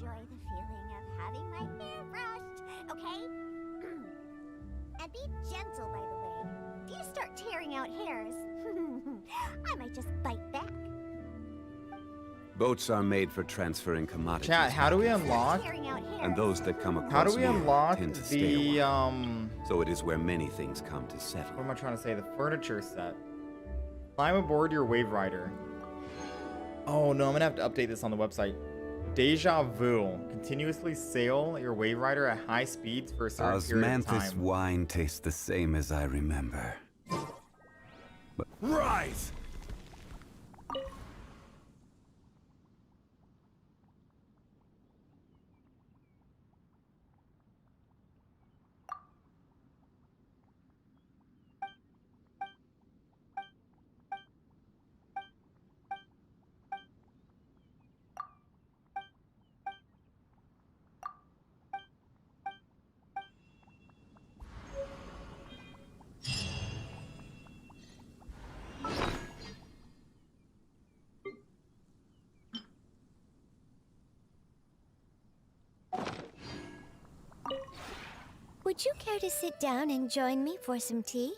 enjoy the feeling of having my hair brushed, okay? And be gentle, by the way. If you start tearing out hairs, I might just bite back. Boats are made for transferring commodities. Chat, how do we back and forth, unlock? Tearing out hairs. And those that come across How do we here unlock tend to stay the a while. So it is where many things come to settle. what am I trying to say? The furniture set. Climb aboard your wave rider. Oh no, I'm gonna have to update this on the website. Deja vu. Continuously sail your wave rider at high speeds for a certain period of Osmanthus time. wine tastes the same as I remember. But rise! Would you care to sit down and join me for some tea?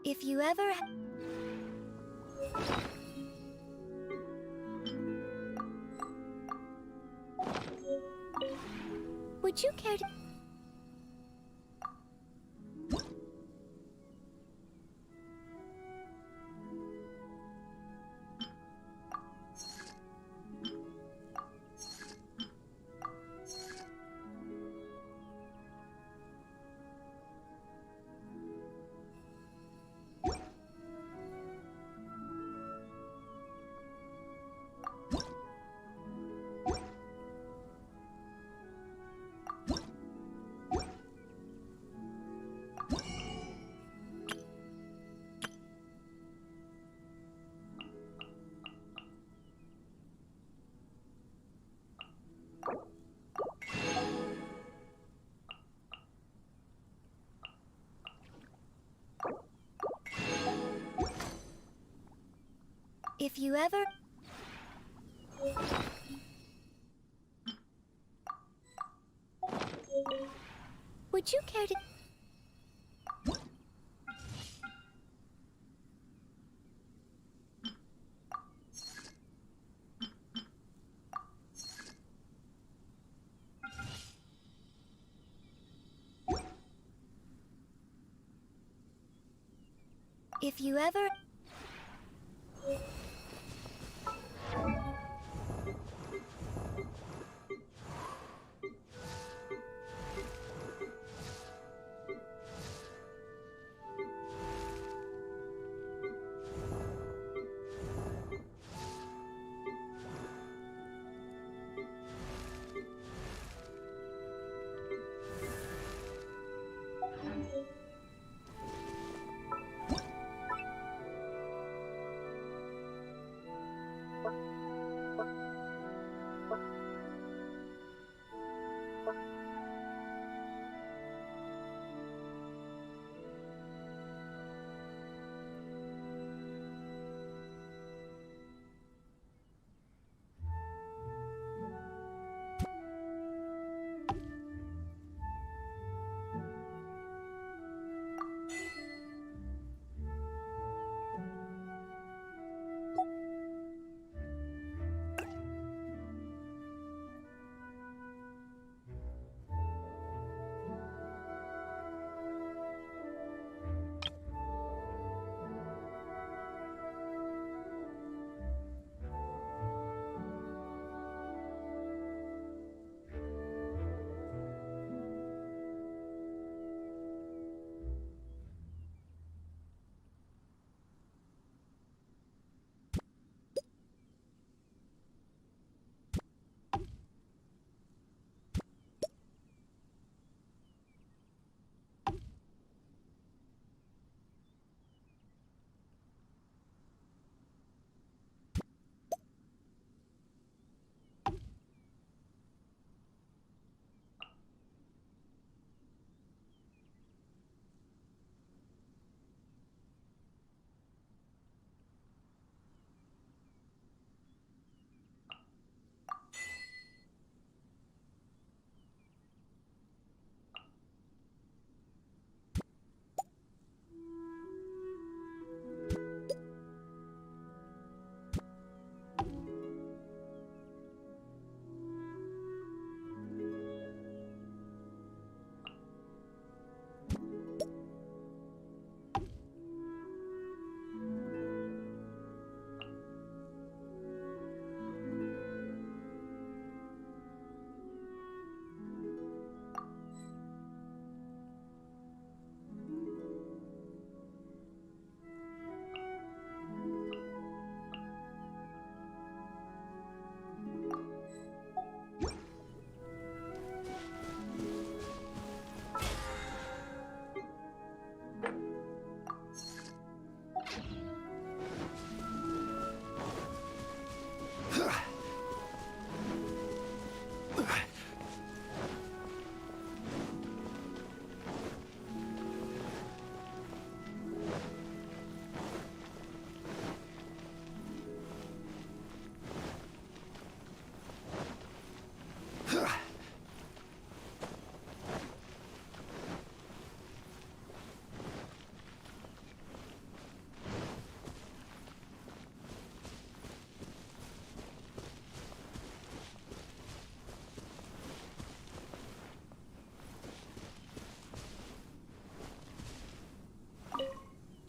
If you ever... Would you care to... If you ever... Would you care to... If you ever...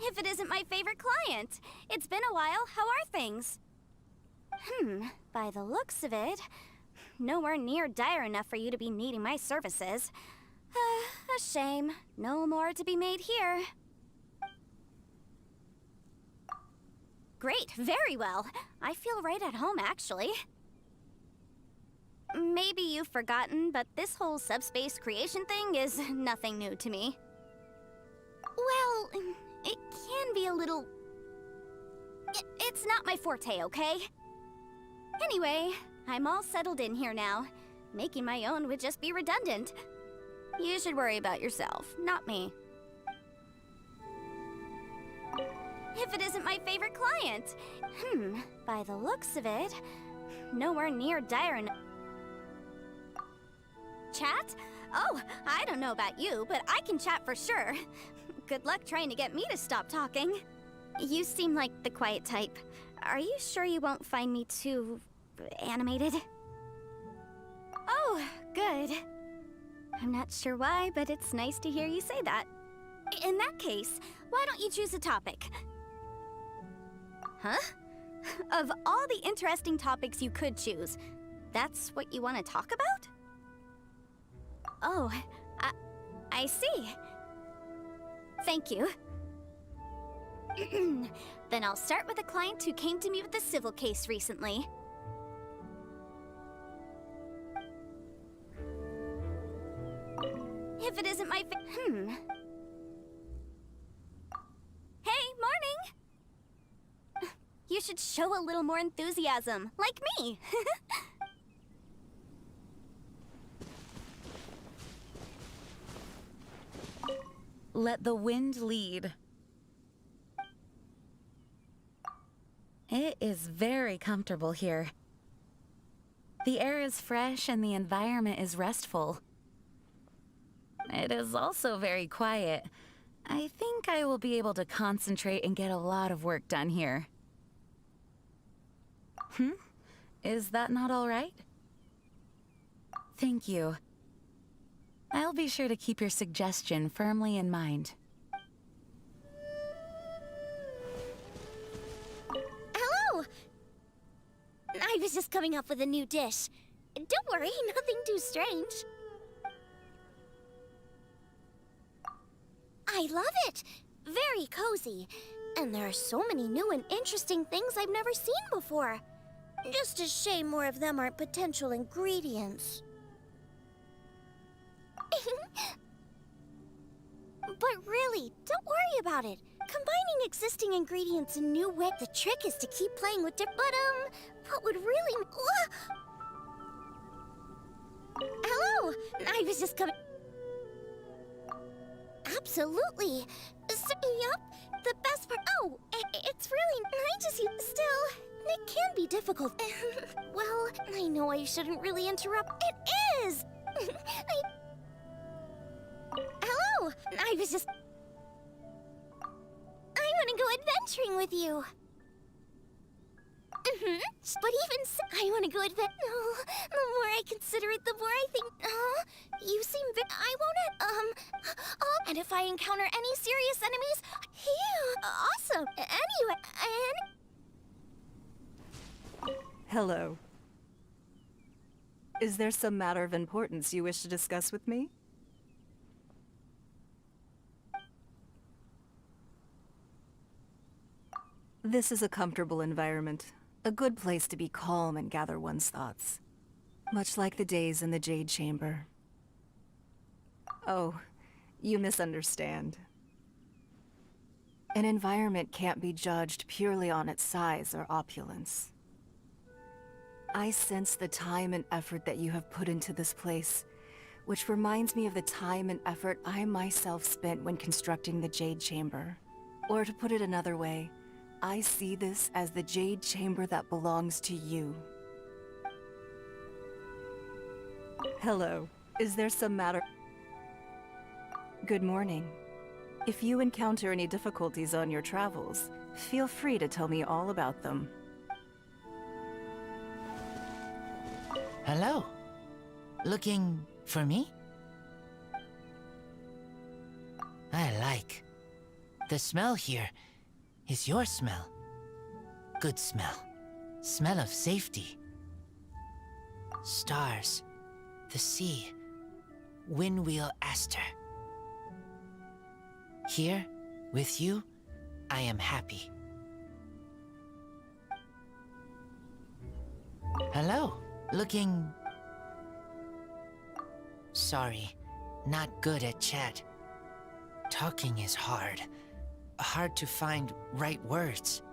If it isn't my favorite client. It's been a while. How are things? By the looks of it, nowhere near dire enough for you to be needing my services. A shame. No more to be made here. Great, very well. I feel right at home, actually. Maybe you've forgotten, but this whole subspace creation thing is nothing new to me. Well, it can be a little... It's not my forte, okay? Anyway, I'm all settled in here now. Making my own would just be redundant. You should worry about yourself, not me. If it isn't my favorite client. By the looks of it, nowhere near dire enough. Chat? Oh, I don't know about you, but I can chat for sure. Good luck trying to get me to stop talking. You seem like the quiet type. Are you sure you won't find me too... animated? Oh, good. I'm not sure why, but it's nice to hear you say that. In that case, why don't you choose a topic? Huh? Of all the interesting topics you could choose, that's what you want to talk about? Oh, I see. Thank you. Then I'll start with a client who came to me with a civil case recently. If it isn't my Hey, morning! You should show a little more enthusiasm, like me. Let the wind lead. It is very comfortable here. The air is fresh and the environment is restful. It is also very quiet. I think I will be able to concentrate and get a lot of work done here. Is that not all right? Thank you. I'll be sure to keep your suggestion firmly in mind. Hello! I was just coming up with a new dish. Don't worry, nothing too strange. I love it! Very cozy. And there are so many new and interesting things I've never seen before. Just a shame more of them aren't potential ingredients. But really, don't worry about it. Combining existing ingredients in new ways, the trick is to keep playing with different. But, what would really... Hello! I was just coming... Absolutely. So, yup, the best part... Oh, it's really nice to see... Still, it can be difficult. Well, I know I shouldn't really interrupt. It is! Hello! I was just... I want to go adventuring with you. But even so, I want to go Oh, the more I consider it, the more I think... you seem I won't... Oh, and if I encounter any serious enemies... Awesome! Anyway, Hello. Is there some matter of importance you wish to discuss with me? This is a comfortable environment. A good place to be calm and gather one's thoughts. Much like the days in the Jade Chamber. Oh, you misunderstand. An environment can't be judged purely on its size or opulence. I sense the time and effort that you have put into this place, which reminds me of the time and effort I myself spent when constructing the Jade Chamber. Or to put it another way, I see this as the Jade Chamber that belongs to you. Hello. Is there some matter? Good morning. If you encounter any difficulties on your travels, feel free to tell me all about them. Hello. Looking for me? I like. The smell here is your smell. Good smell. Smell of safety. Stars. The sea. Windwheel Aster. Here, with you, I am happy. Hello. Looking... Sorry, not good at chat. Talking is hard. Hard to find right words.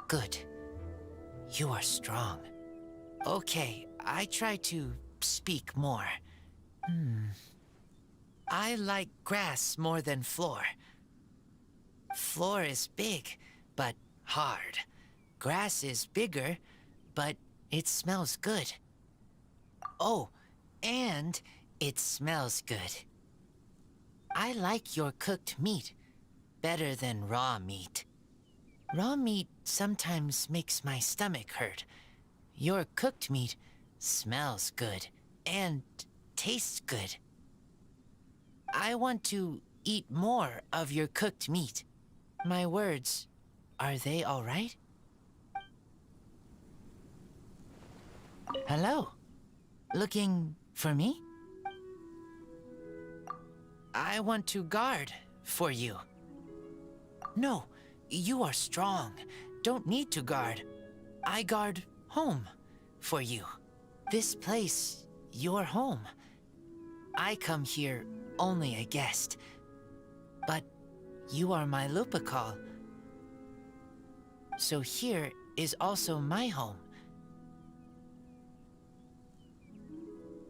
Good. You are strong. Okay, I try to speak more. I like grass more than floor. Floor is big, but hard. Grass is bigger, but it smells good. Oh, and it smells good. I like your cooked meat better than raw meat. Raw meat sometimes makes my stomach hurt. Your cooked meat smells good and tastes good. I want to eat more of your cooked meat. My words, are they all right? Hello. Looking for me? I want to guard for you. No, you are strong. Don't need to guard. I guard home for you. This place, your home. I come here only a guest. But you are my Lupical. So here is also my home.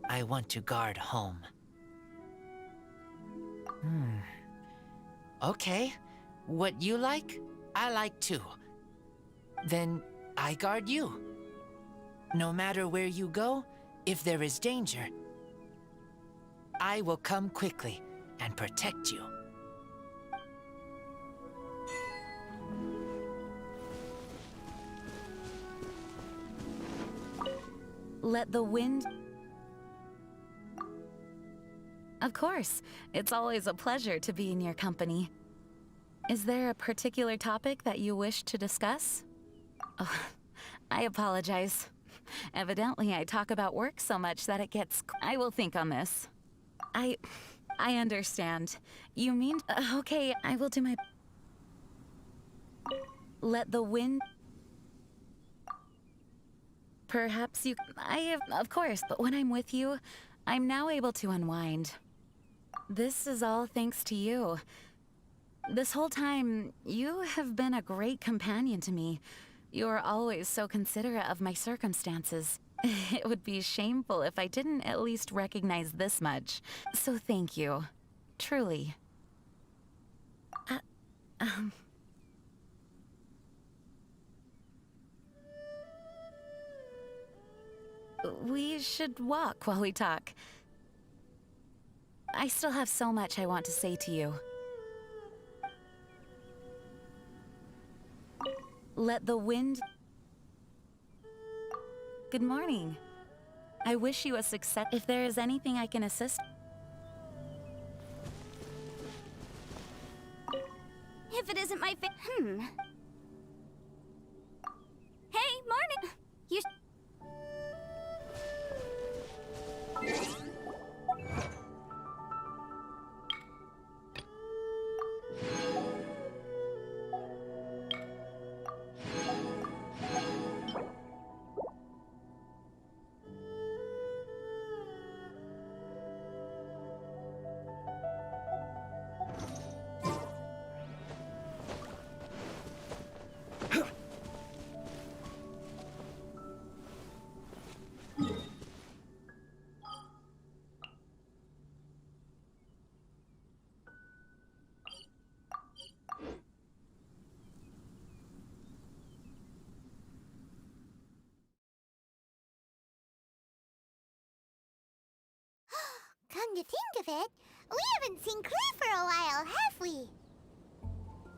I want to guard home. Okay. What you like, I like too. Then I guard you. No matter where you go, if there is danger, I will come quickly and protect you. Let the wind... Of course. It's always a pleasure to be in your company. Is there a particular topic that you wish to discuss? Oh, I apologize. Evidently, I talk about work so much that it gets... I will think on this. I understand. You mean... okay, I will do my... Let the wind... Perhaps you... Of course, but when I'm with you, I'm now able to unwind. This is all thanks to you. This whole time, you have been a great companion to me. You are always so considerate of my circumstances. It would be shameful if I didn't at least recognize this much. So thank you. Truly. We should walk while we talk. I still have so much I want to say to you. Let the wind... Good morning. I wish you a success. If there is anything I can assist... If it isn't my Hey, morning! You... Come to think of it, we haven't seen Claire for a while, have we?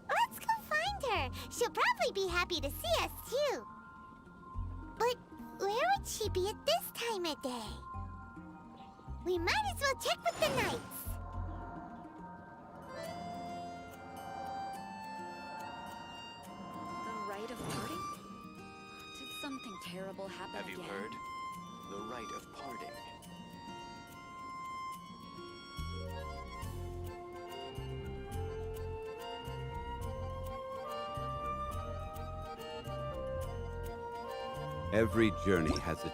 Let's go find her. She'll probably be happy to see us, too. But where would she be at this time of day? We might as well check with the knights. The rite of parting? Did something terrible happen Have you again? heard? The rite of parting. Every journey has its...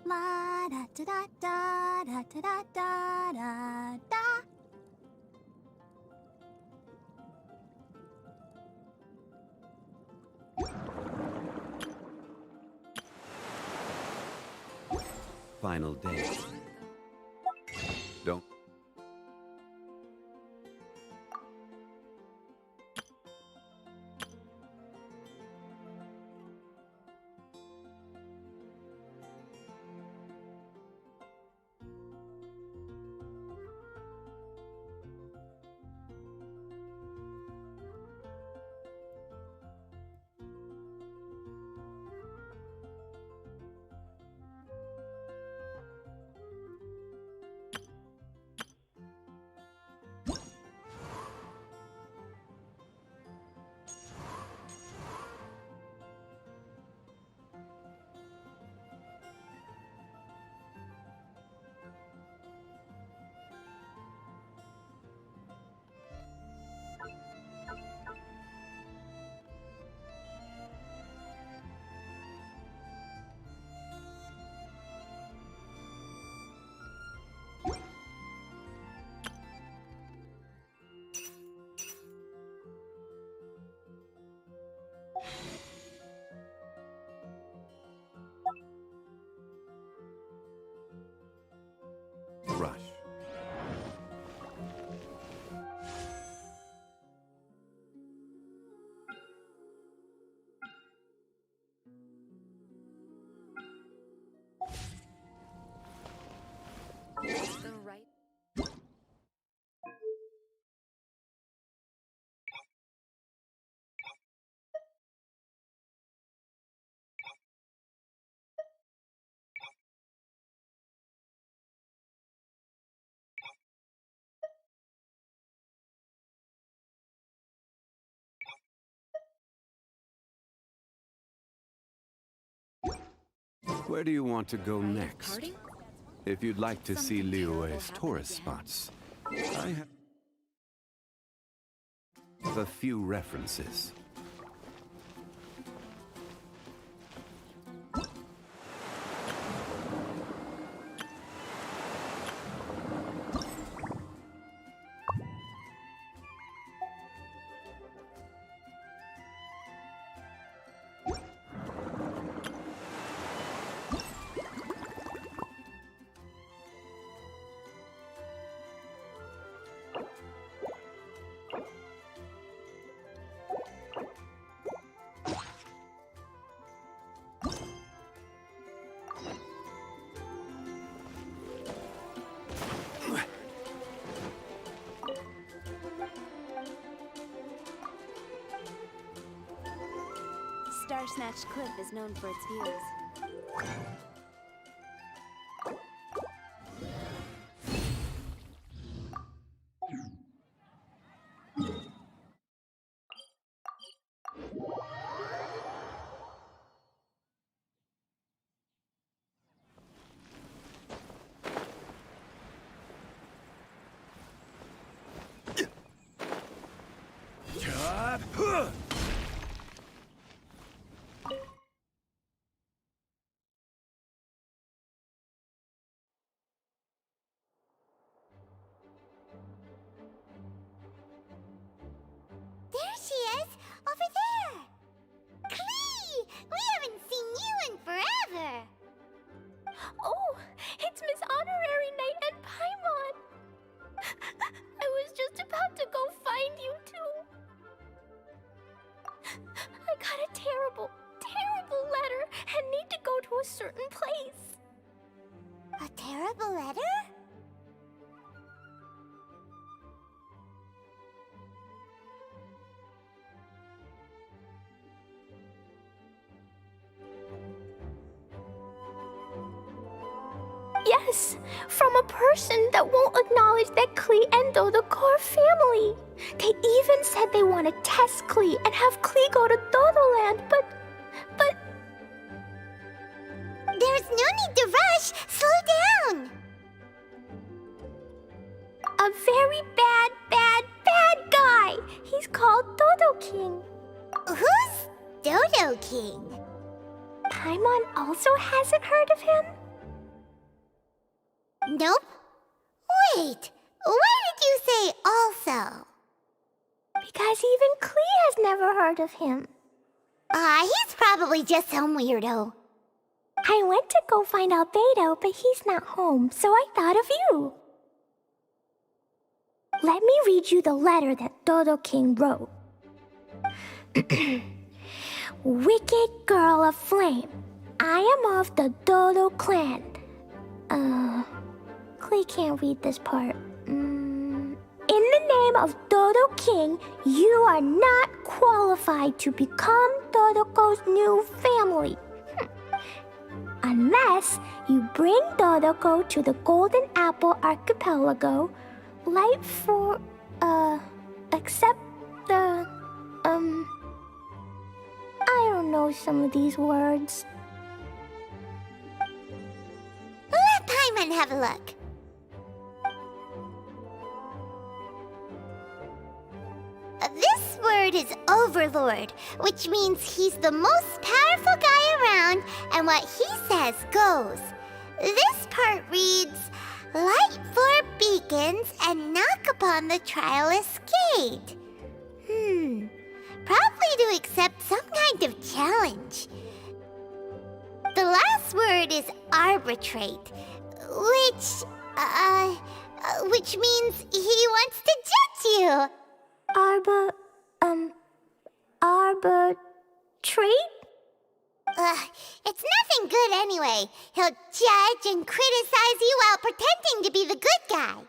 La da da da da da da da da da. final day. Don't... rush. The right. Where do you want to go Right of next? parting? If you'd like to see Something terrible Liyue's happened tourist again. spots, I have a few references. Star Snatch Cliff is known for its views. There she is! Over there! Klee! We haven't seen you in forever! Oh, it's Miss Honorary Knight and Paimon! I was just about to go find you two. I got a terrible, terrible letter and need to go to a certain place. A terrible letter? Yes, from a person that won't acknowledge that Klee and Dodoko are family. They even said they want to test Klee and have Klee go to Dodoland, but... There's no need to rush! Slow down! A very bad, bad, bad guy! He's called Dodo King. Who's Dodo King? Paimon also hasn't heard of him? Nope. Wait, why did you say also? Because even Klee has never heard of him. He's probably just some weirdo. I went to go find out Beto, but he's not home, so I thought of you. Let me read you the letter that Dodo King wrote. Wicked girl of flame, I am of the Dodo clan. Klee can't read this part. In the name of Dodo King, you are not qualified to become Dodoko's new family. Unless you bring Dodoko to the Golden Apple Archipelago, light for, accept the, I don't know some of these words. Let Paimon have a look. This word is Overlord, which means he's the most powerful guy around, and what he says goes. This part reads, light four beacons and knock upon the trialist's gate. Probably to accept some kind of challenge. The last word is arbitrate, which, Which means he wants to judge you. Arbitrate? It's nothing good anyway. He'll judge and criticize you while pretending to be the good guy.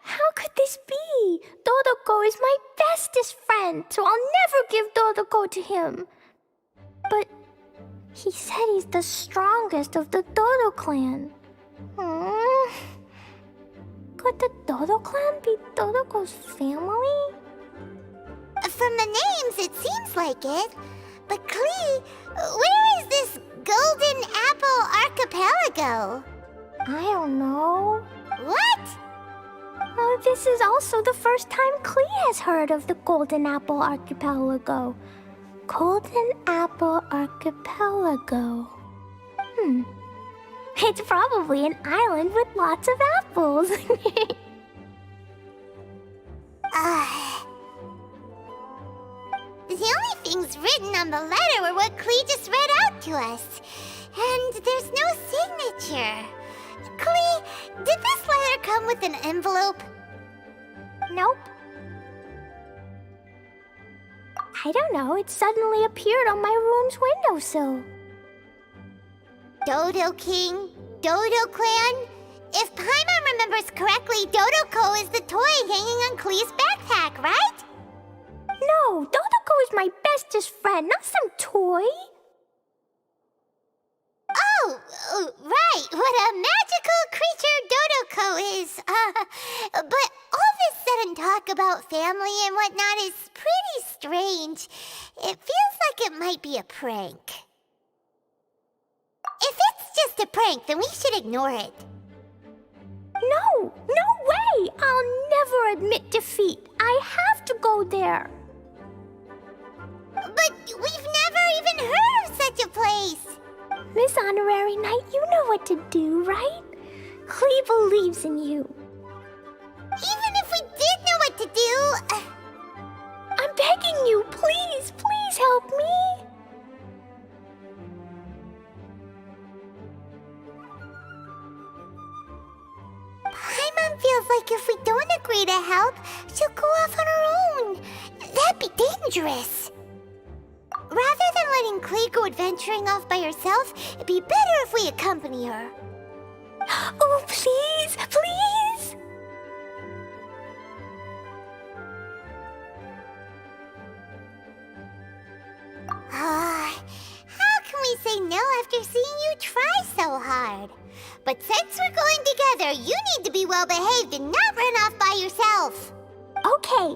How could this be? Dodoko is my bestest friend, so I'll never give Dodoko to him. But he said he's the strongest of the Dodo clan. Could the Dodo clan be Dodoko's family? From the names, it seems like it. But Klee, where is this Golden Apple Archipelago? I don't know. What? This is also the first time Klee has heard of the Golden Apple Archipelago. Golden Apple Archipelago. It's probably an island with lots of apples. The only things written on the letter were what Klee just read out to us. And there's no signature. Klee, did this letter come with an envelope? Nope. I don't know, it suddenly appeared on my room's windowsill. Dodo King, Dodo Clan? If Paimon remembers correctly, Dodoko is the toy hanging on Klee's backpack, right? No, Dodoko is my bestest friend, not some toy. Oh, right, what a magical creature Dodoko is. But all this sudden talk about family and whatnot is pretty strange. It feels like it might be a prank. If it's just a prank, then we should ignore it. No way! I'll never admit defeat. I have to go there. But we've never even heard of such a place. Miss Honorary Knight, you know what to do, right? Klee believes in you. Even if we did know what to do... I'm begging you, please help me. Paimon feels like if we don't agree to help, she'll go off on her own. That'd be dangerous. Rather than letting Klee go adventuring off by herself, it'd be better if we accompany her. Oh, please! How can we say no after seeing you try so hard? But since we're going together, you need to be well behaved and not run off by yourself. Okay.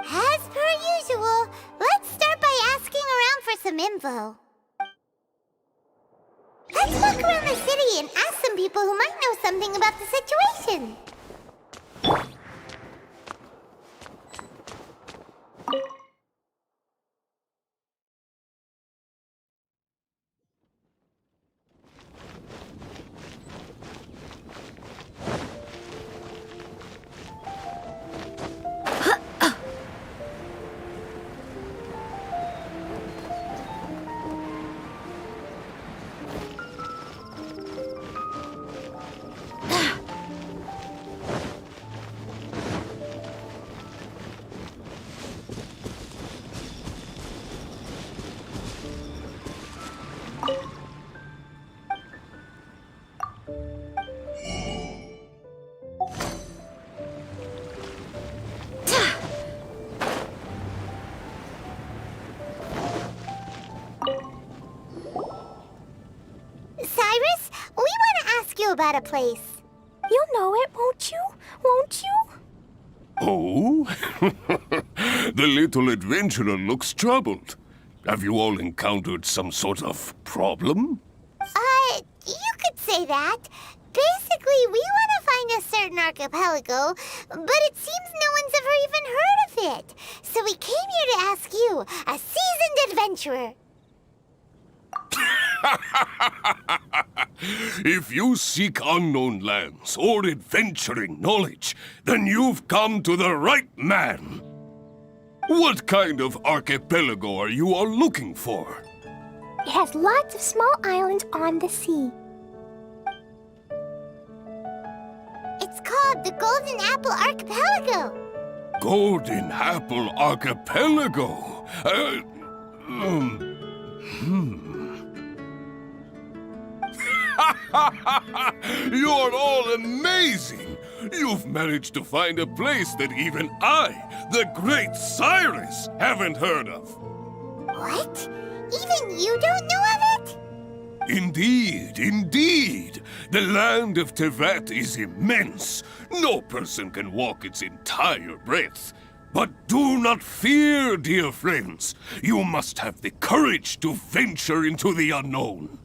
As per usual, let's start by asking around for some info. Let's look around the city and ask some people who might know something about the situation. Cyrus, we want to ask you about a place. You'll know it, won't you? Won't you? Oh? The little adventurer looks troubled. Have you all encountered some sort of problem? You could say that. Basically, we want to find a certain archipelago, but it seems no one's ever even heard of it. So we came here to ask you, a seasoned adventurer. If you seek unknown lands or adventuring knowledge, then you've come to the right man. What kind of archipelago are you all looking for? It has lots of small islands on the sea. the Golden Apple Archipelago. Golden Apple Archipelago? You're all amazing! You've managed to find a place that even I, the great Cyrus, haven't heard of. What? Even you don't know of it? Indeed, indeed. The land of Tevat is immense. No person can walk its entire breadth. But do not fear, dear friends. You must have the courage to venture into the unknown.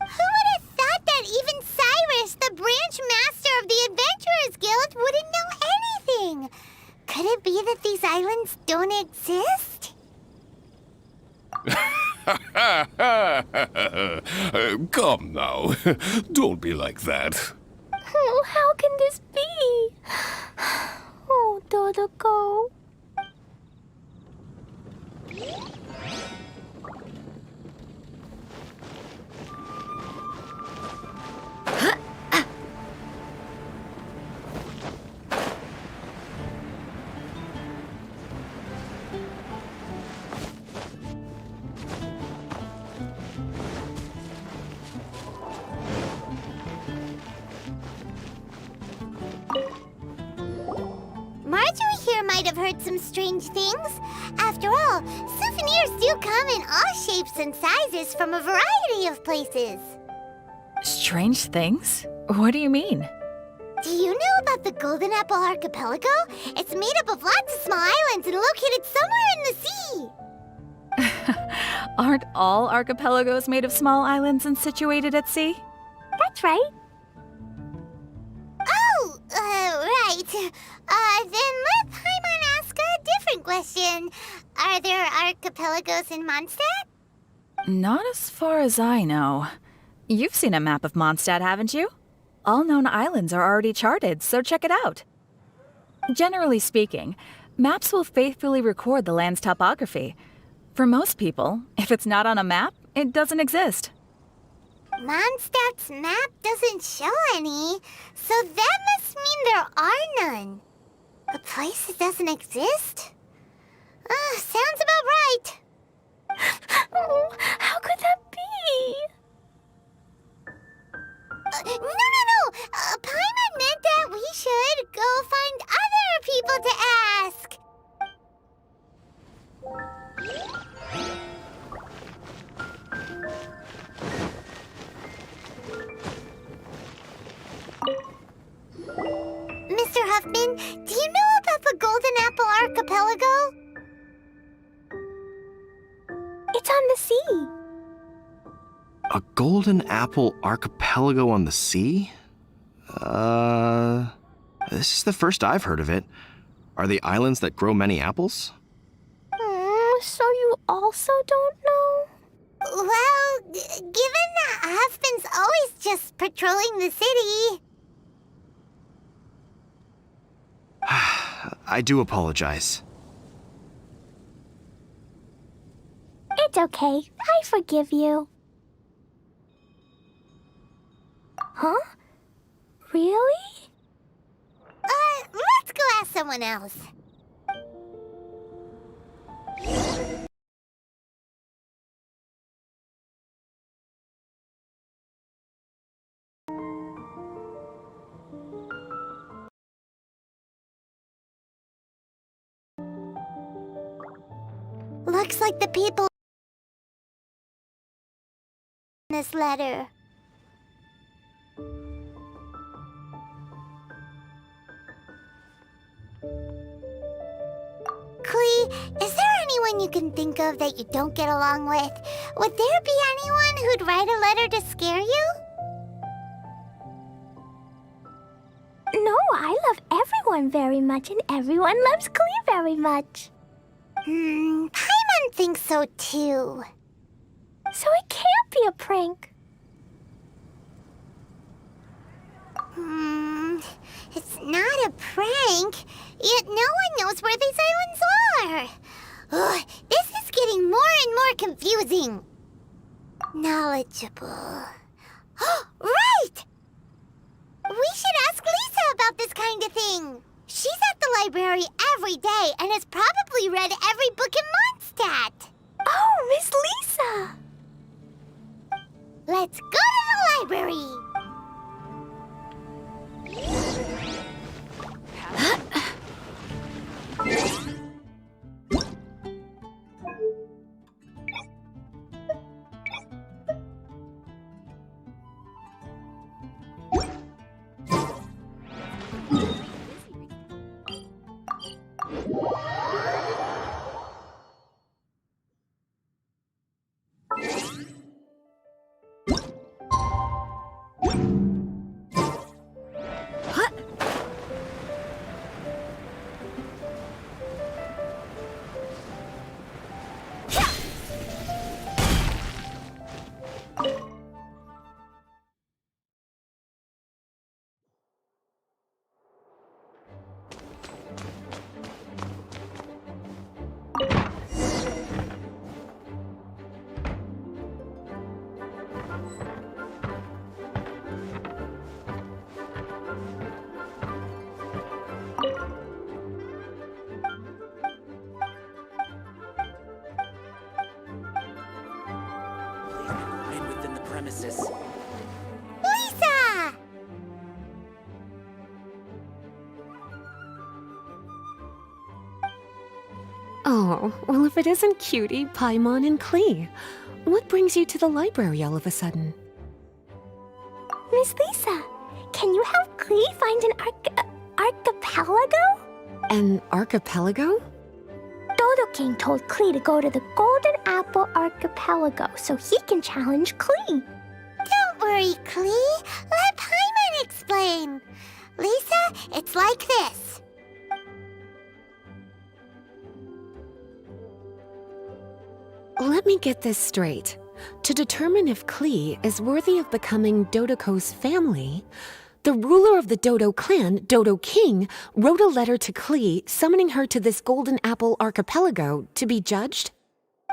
Who would have thought that even Cyrus, the branch master of the Adventurers Guild, wouldn't know anything? Could it be that these islands don't exist? Come now. Don't be like that. Oh, how can this be? Oh, Dodoko. Marjorie here might have heard some strange things. After all, souvenirs do come in all shapes and sizes from a variety of places. Strange things? What do you mean? Do you know about the Golden Apple Archipelago? It's made up of lots of small islands and located somewhere in the sea. Aren't all archipelagos made of small islands and situated at sea? That's right. Oh, right. Then let Paimon ask a different question. Are there archipelagos in Mondstadt? Not as far as I know. You've seen a map of Mondstadt, haven't you? All known islands are already charted, so check it out. Generally speaking, maps will faithfully record the land's topography. For most people, if it's not on a map, it doesn't exist. Mondstadt's map doesn't show any, so that must mean there are none. A place that doesn't exist? Sounds about right. Oh, how could that be? No. Paimon meant that we should go find other people to ask. Mr. Huffman, do you know about the Golden Apple Archipelago? It's on the sea. A Golden Apple Archipelago on the sea? This is the first I've heard of it. Are they islands that grow many apples? So you also don't know? Well, given that Huffman's always just patrolling the city... I do apologize. It's okay. I forgive you. Huh? Really? Let's go ask someone else. Looks like the people in this letter. Klee, is there anyone you can think of that you don't get along with? Would there be anyone who'd write a letter to scare you? No, I love everyone very much, and everyone loves Klee very much. Paimon thinks so too. So it can't be a prank. It's not a prank. Yet no one knows where these islands are. Ugh, this is getting more and more confusing. Knowledgeable. Right! We should ask Lisa about about this kind of thing. She's at the library every day and has probably read every book in Mondstadt. Oh, Miss Lisa! Let's go to the library. Remain within the premises. Lisa! Oh, well, if it isn't Cutie, Paimon, and Klee. What brings you to the library all of a sudden? Miss Lisa, can you help Klee find an archipelago? An archipelago? Dodo King told Klee to go to the Golden Apple Archipelago so he can challenge Klee. Don't worry, Klee. Let Paimon explain. Lisa, it's like this. Let me get this straight. To determine if Klee is worthy of becoming Dodoko's family, the ruler of the Dodo clan, Dodo King, wrote a letter to Klee summoning her to this Golden Apple Archipelago to be judged?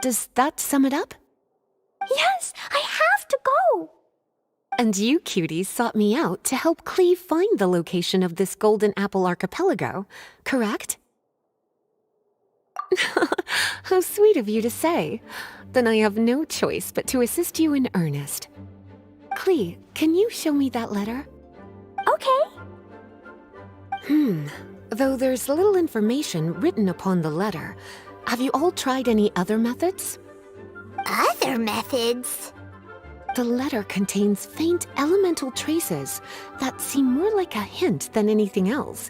Does that sum it up? Yes, I have to go. And you, cuties, sought me out to help Klee find the location of this Golden Apple Archipelago, correct? How sweet of you to say. Then I have no choice but to assist you in earnest. Klee, can you show me that letter? Okay. Though there's little information written upon the letter, have you all tried any other methods? Other methods? The letter contains faint elemental traces that seem more like a hint than anything else.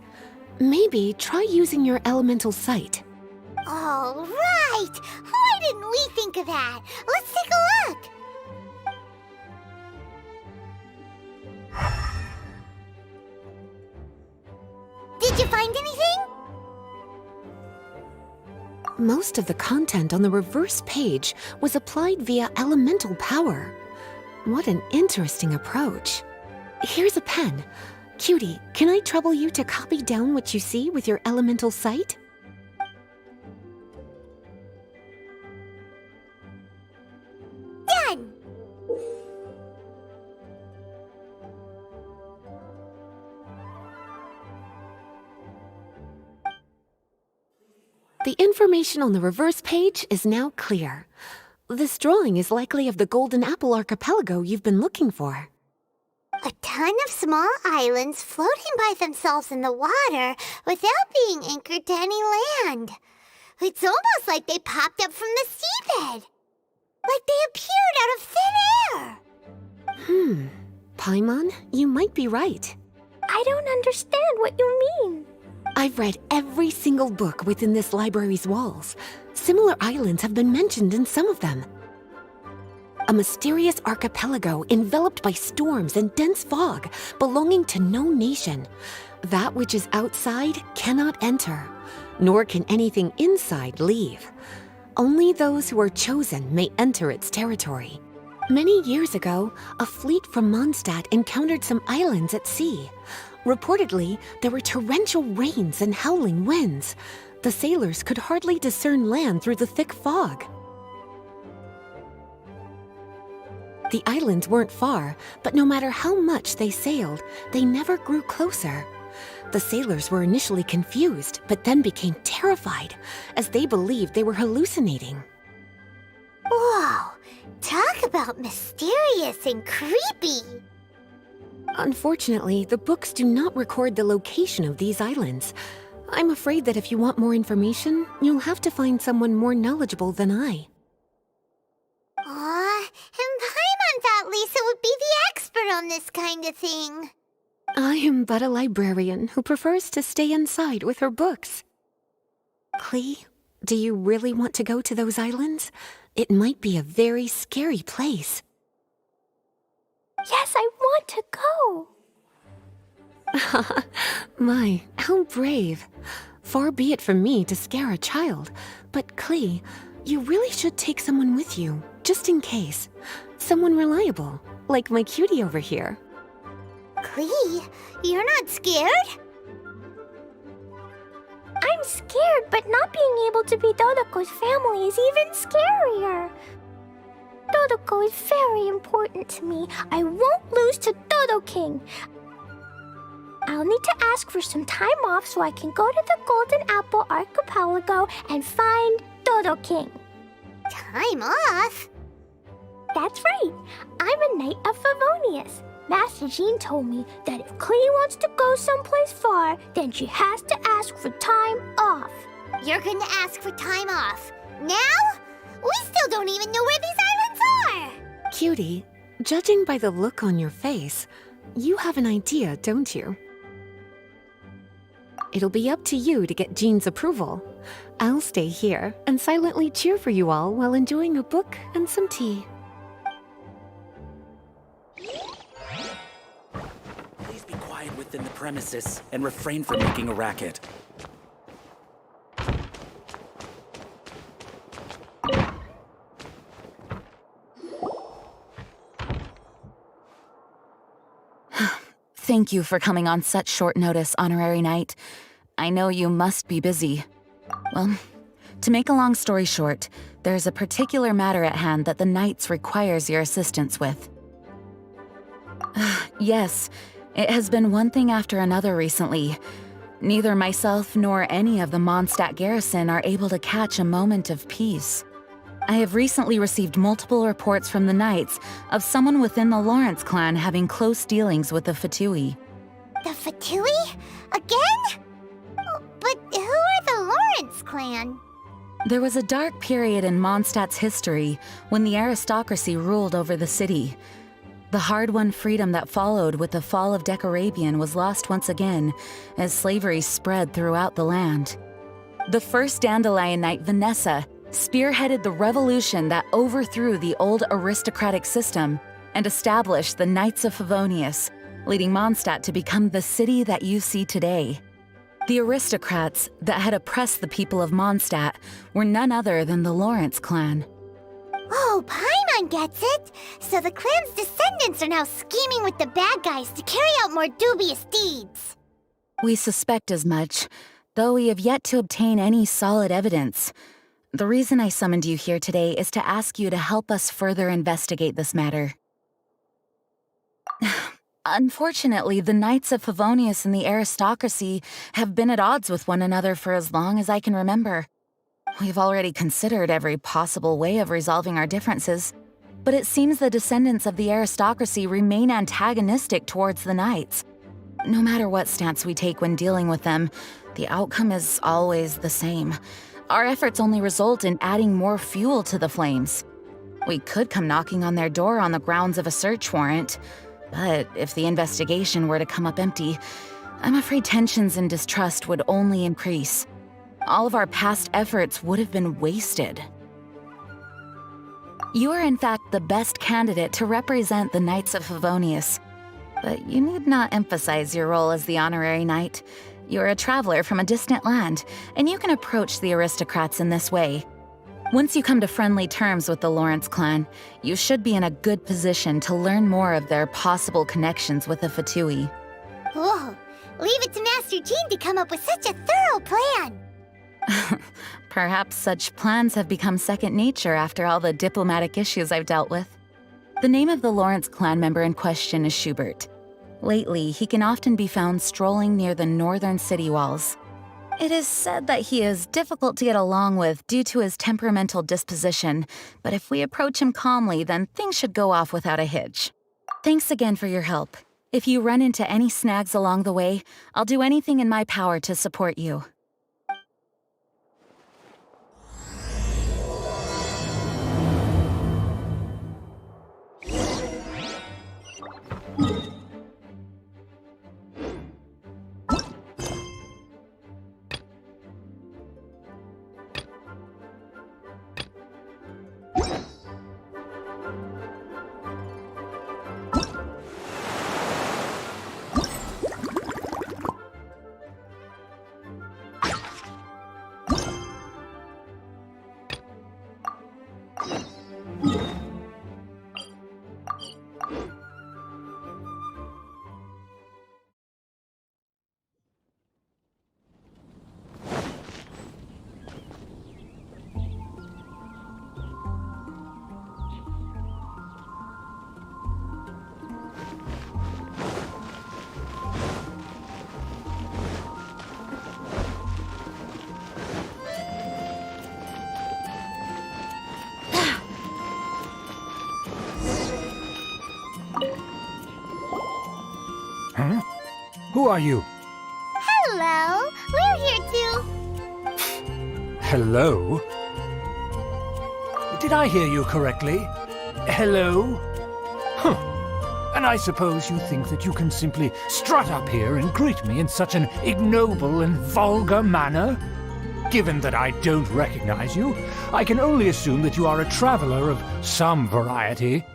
Maybe try using your elemental sight. All right! Why didn't we think of that? Let's take a look! Did you find anything? Most of the content on the reverse page was applied via elemental power. What an interesting approach. Here's a pen. Cutie, can I trouble you to copy down what you see with your elemental sight? Done! The information on the reverse page is now clear. This drawing is likely of the Golden Apple Archipelago you've been looking for. A ton of small islands floating by themselves in the water without being anchored to any land. It's almost like they popped up from the seabed. Like they appeared out of thin air. Paimon, you might be right. I don't understand what you mean. I've read every single book within this library's walls. Similar islands have been mentioned in some of them. A mysterious archipelago enveloped by storms and dense fog, belonging to no nation. That which is outside cannot enter, nor can anything inside leave. Only those who are chosen may enter its territory. Many years ago, a fleet from Mondstadt encountered some islands at sea. Reportedly, there were torrential rains and howling winds. The sailors could hardly discern land through the thick fog. The islands weren't far, but no matter how much they sailed, they never grew closer. The sailors were initially confused, but then became terrified, as they believed they were hallucinating. Whoa! Talk about mysterious and creepy! Unfortunately, the books do not record the location of these islands. I'm afraid that if you want more information, you'll have to find someone more knowledgeable than I. Aw, and Paimon thought Lisa would be the expert on this kind of thing. I am but a librarian who prefers to stay inside with her books. Klee, do you really want to go to those islands? It might be a very scary place. Yes, I want to go. My, how brave. Far be it from me to scare a child, but Klee, you really should take someone with you, just in case. Someone reliable, like my cutie over here. Klee, you're not scared? I'm scared, but not being able to be Dodoko's family is even scarier. Dodoko is very important to me. I won't lose to Dodo King. I'll need to ask for some time off so I can go to the Golden Apple Archipelago and find Dodo King. Time off? That's right. I'm a Knight of Favonius. Master Jean told me that if Klee wants to go someplace far, then she has to ask for time off. You're gonna ask for time off? Now? We still don't even know where these islands are! Cutie, judging by the look on your face, you have an idea, don't you? It'll be up to you to get Jean's approval. I'll stay here and silently cheer for you all while enjoying a book and some tea. Please be quiet within the premises and refrain from making a racket. Thank you for coming on such short notice, Honorary Knight. I know you must be busy. Well, to make a long story short, there's a particular matter at hand that the Knights requires your assistance with. Yes, it has been one thing after another recently. Neither myself nor any of the Mondstadt garrison are able to catch a moment of peace. I have recently received multiple reports from the Knights of someone within the Lawrence clan having close dealings with the Fatui. The Fatui? Again? But who are the Lawrence clan? There was a dark period in Mondstadt's history when the aristocracy ruled over the city. The hard-won freedom that followed with the fall of Decorabian was lost once again as slavery spread throughout the land. The first Dandelion Knight, Vanessa, spearheaded the revolution that overthrew the old aristocratic system and established the Knights of Favonius, leading Mondstadt to become the city that you see today. The aristocrats that had oppressed the people of Mondstadt were none other than the Lawrence clan. Oh, Paimon gets it! So the clan's descendants are now scheming with the bad guys to carry out more dubious deeds. We suspect as much, though we have yet to obtain any solid evidence. The reason I summoned you here today is to ask you to help us further investigate this matter. Unfortunately, the Knights of Favonius and the aristocracy have been at odds with one another for as long as I can remember. We've already considered every possible way of resolving our differences, but it seems the descendants of the aristocracy remain antagonistic towards the Knights. No matter what stance we take when dealing with them, the outcome is always the same. Our efforts only result in adding more fuel to the flames. We could come knocking on their door on the grounds of a search warrant, but if the investigation were to come up empty, I'm afraid tensions and distrust would only increase. All of our past efforts would have been wasted. You are in fact the best candidate to represent the Knights of Favonius, but you need not emphasize your role as the honorary knight. You're a traveler from a distant land, and you can approach the aristocrats in this way. Once you come to friendly terms with the Lawrence clan, you should be in a good position to learn more of their possible connections with the Fatui. Whoa, leave it to Master Jean to come up with such a thorough plan! Perhaps such plans have become second nature after all the diplomatic issues I've dealt with. The name of the Lawrence clan member in question is Schubert. Lately, he can often be found strolling near the northern city walls. It is said that he is difficult to get along with due to his temperamental disposition, but if we approach him calmly, then things should go off without a hitch. Thanks again for your help. If you run into any snags along the way, I'll do anything in my power to support you. Huh? Who are you? Hello! We're here to... Hello? Did I hear you correctly? Hello? Huh. And I suppose you think that you can simply strut up here and greet me in such an ignoble and vulgar manner? Given that I don't recognize you, I can only assume that you are a traveler of some variety.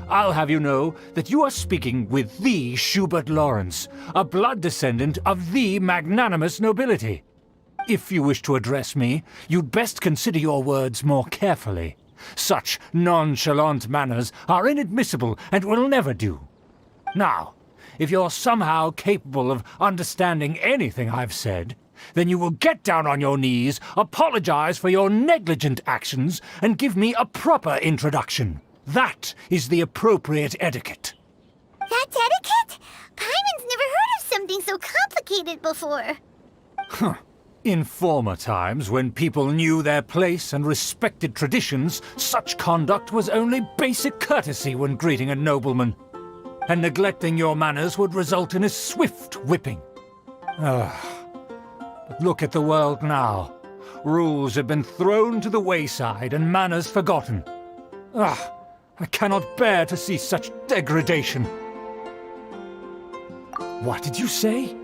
I'll have you know that you are speaking with the Schubert Lawrence, a blood descendant of the magnanimous nobility. If you wish to address me, you'd best consider your words more carefully. Such nonchalant manners are inadmissible and will never do. Now, if you're somehow capable of understanding anything I've said, then you will get down on your knees, apologize for your negligent actions, and give me a proper introduction. That is the appropriate etiquette. That's etiquette? Paimon's never heard of something so complicated before. Huh. In former times, when people knew their place and respected traditions, such conduct was only basic courtesy when greeting a nobleman. And neglecting your manners would result in a swift whipping. But look at the world now. Rules have been thrown to the wayside and manners forgotten. I cannot bear to see such degradation. What did you say?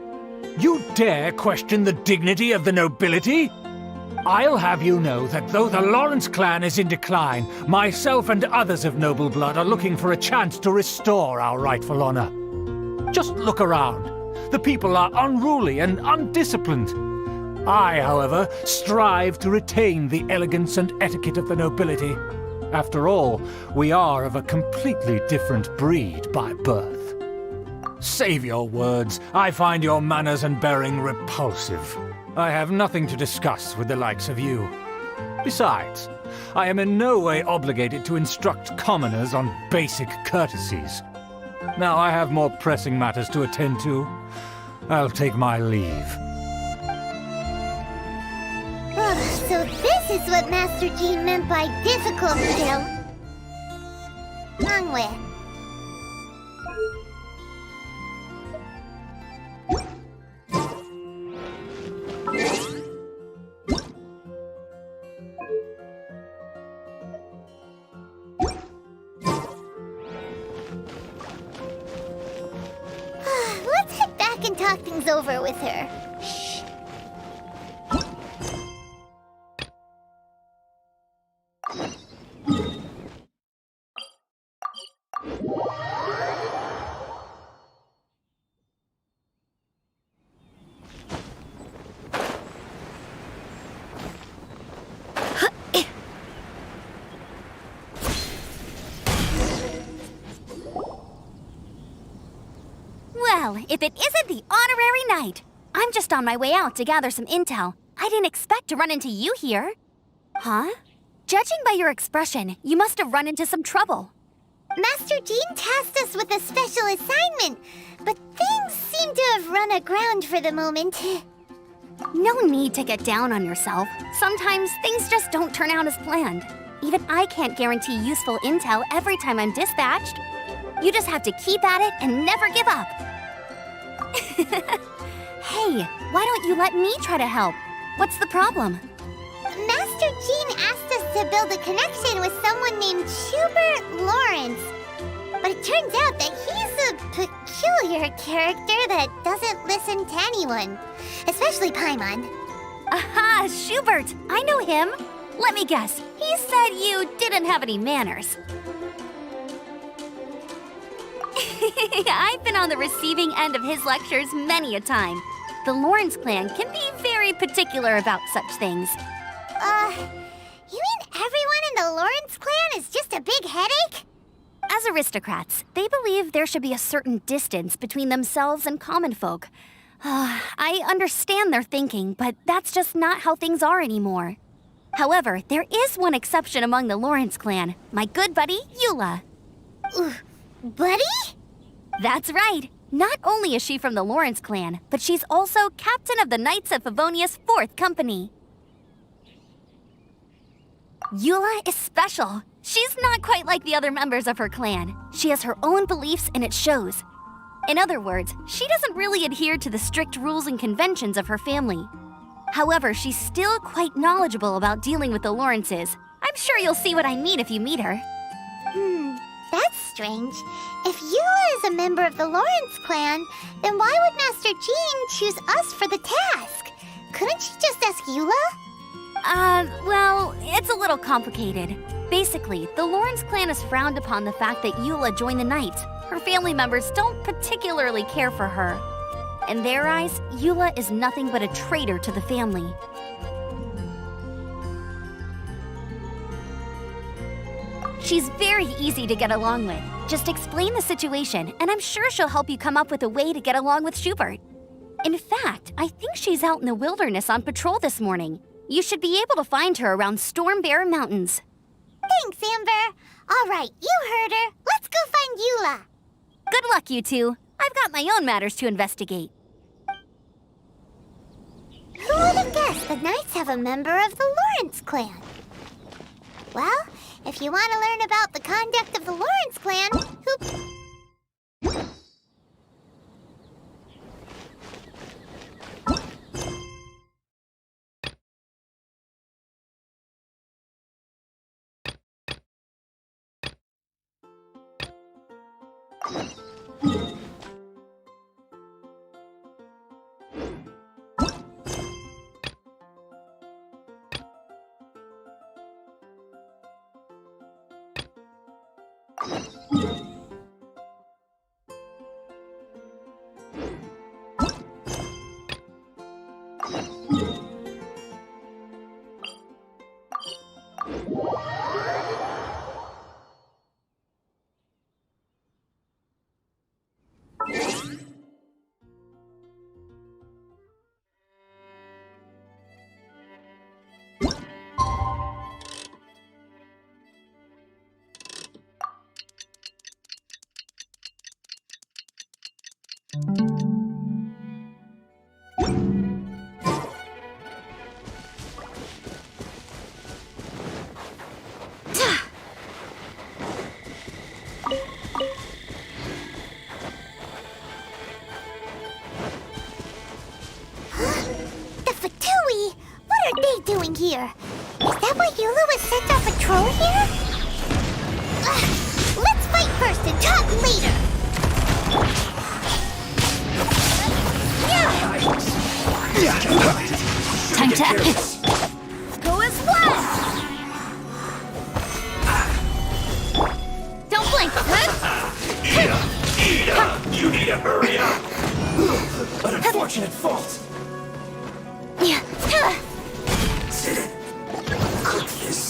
You dare question the dignity of the nobility? I'll have you know that though the Lawrence clan is in decline, myself and others of noble blood are looking for a chance to restore our rightful honor. Just look around. The people are unruly and undisciplined. I, however, strive to retain the elegance and etiquette of the nobility. After all, we are of a completely different breed by birth. Save your words. I find your manners and bearing repulsive. I have nothing to discuss with the likes of you. Besides, I am in no way obligated to instruct commoners on basic courtesies. Now I have more pressing matters to attend to. I'll take my leave. So this is what Master Jean meant by difficult still. Long way. Let's head back and talk things over with her. Well, if it isn't the honorary knight! I'm just on my way out to gather some intel. I didn't expect to run into you here. Huh? Judging by your expression, you must have run into some trouble. Master Jean tasked us with a special assignment, but things seem to have run aground for the moment. No need to get down on yourself. Sometimes things just don't turn out as planned. Even I can't guarantee useful intel every time I'm dispatched. You just have to keep at it and never give up. Hey, why don't you let me try to help? What's the problem? Master Jean asked us to build a connection with someone named Schubert Lawrence. But it turns out that he's a peculiar character that doesn't listen to anyone, especially Paimon. Aha, Schubert! I know him. Let me guess, he said you didn't have any manners. I've been on the receiving end of his lectures many a time. The Lawrence clan can be very particular about such things. You mean everyone in the Lawrence clan is just a big headache? As aristocrats, they believe there should be a certain distance between themselves and common folk. I understand their thinking, but that's just not how things are anymore. However, there is one exception among the Lawrence clan, my good buddy, Eula. Buddy? That's right. Not only is she from the Lawrence clan, but she's also captain of the Knights of Favonia's 4th Company. Eula is special. She's not quite like the other members of her clan. She has her own beliefs and it shows. In other words, she doesn't really adhere to the strict rules and conventions of her family. However, she's still quite knowledgeable about dealing with the Lawrences. I'm sure you'll see what I mean if you meet her. That's strange. If Eula is a member of the Lawrence clan, then why would Master Jean choose us for the task? Couldn't she just ask Eula? Well, it's a little complicated. Basically, the Lawrence clan has frowned upon the fact that Eula joined the Knights. Her family members don't particularly care for her. In their eyes, Eula is nothing but a traitor to the family. She's very easy to get along with. Just explain the situation, and I'm sure she'll help you come up with a way to get along with Schubert. In fact, I think she's out in the wilderness on patrol this morning. You should be able to find her around Storm Bear Mountains. Thanks, Amber. All right, you heard her. Let's go find Eula. Good luck, you two. I've got my own matters to investigate. Who would have guessed the Knights have a member of the Lawrence clan? Well, if you want to learn about the conduct of the Lawrence clan, doing here? Is that why Eula was sent on patrol here? Let's fight first and talk later! Time to act. Go as one! Don't blink! You need to hurry up! An unfortunate fault! Cook this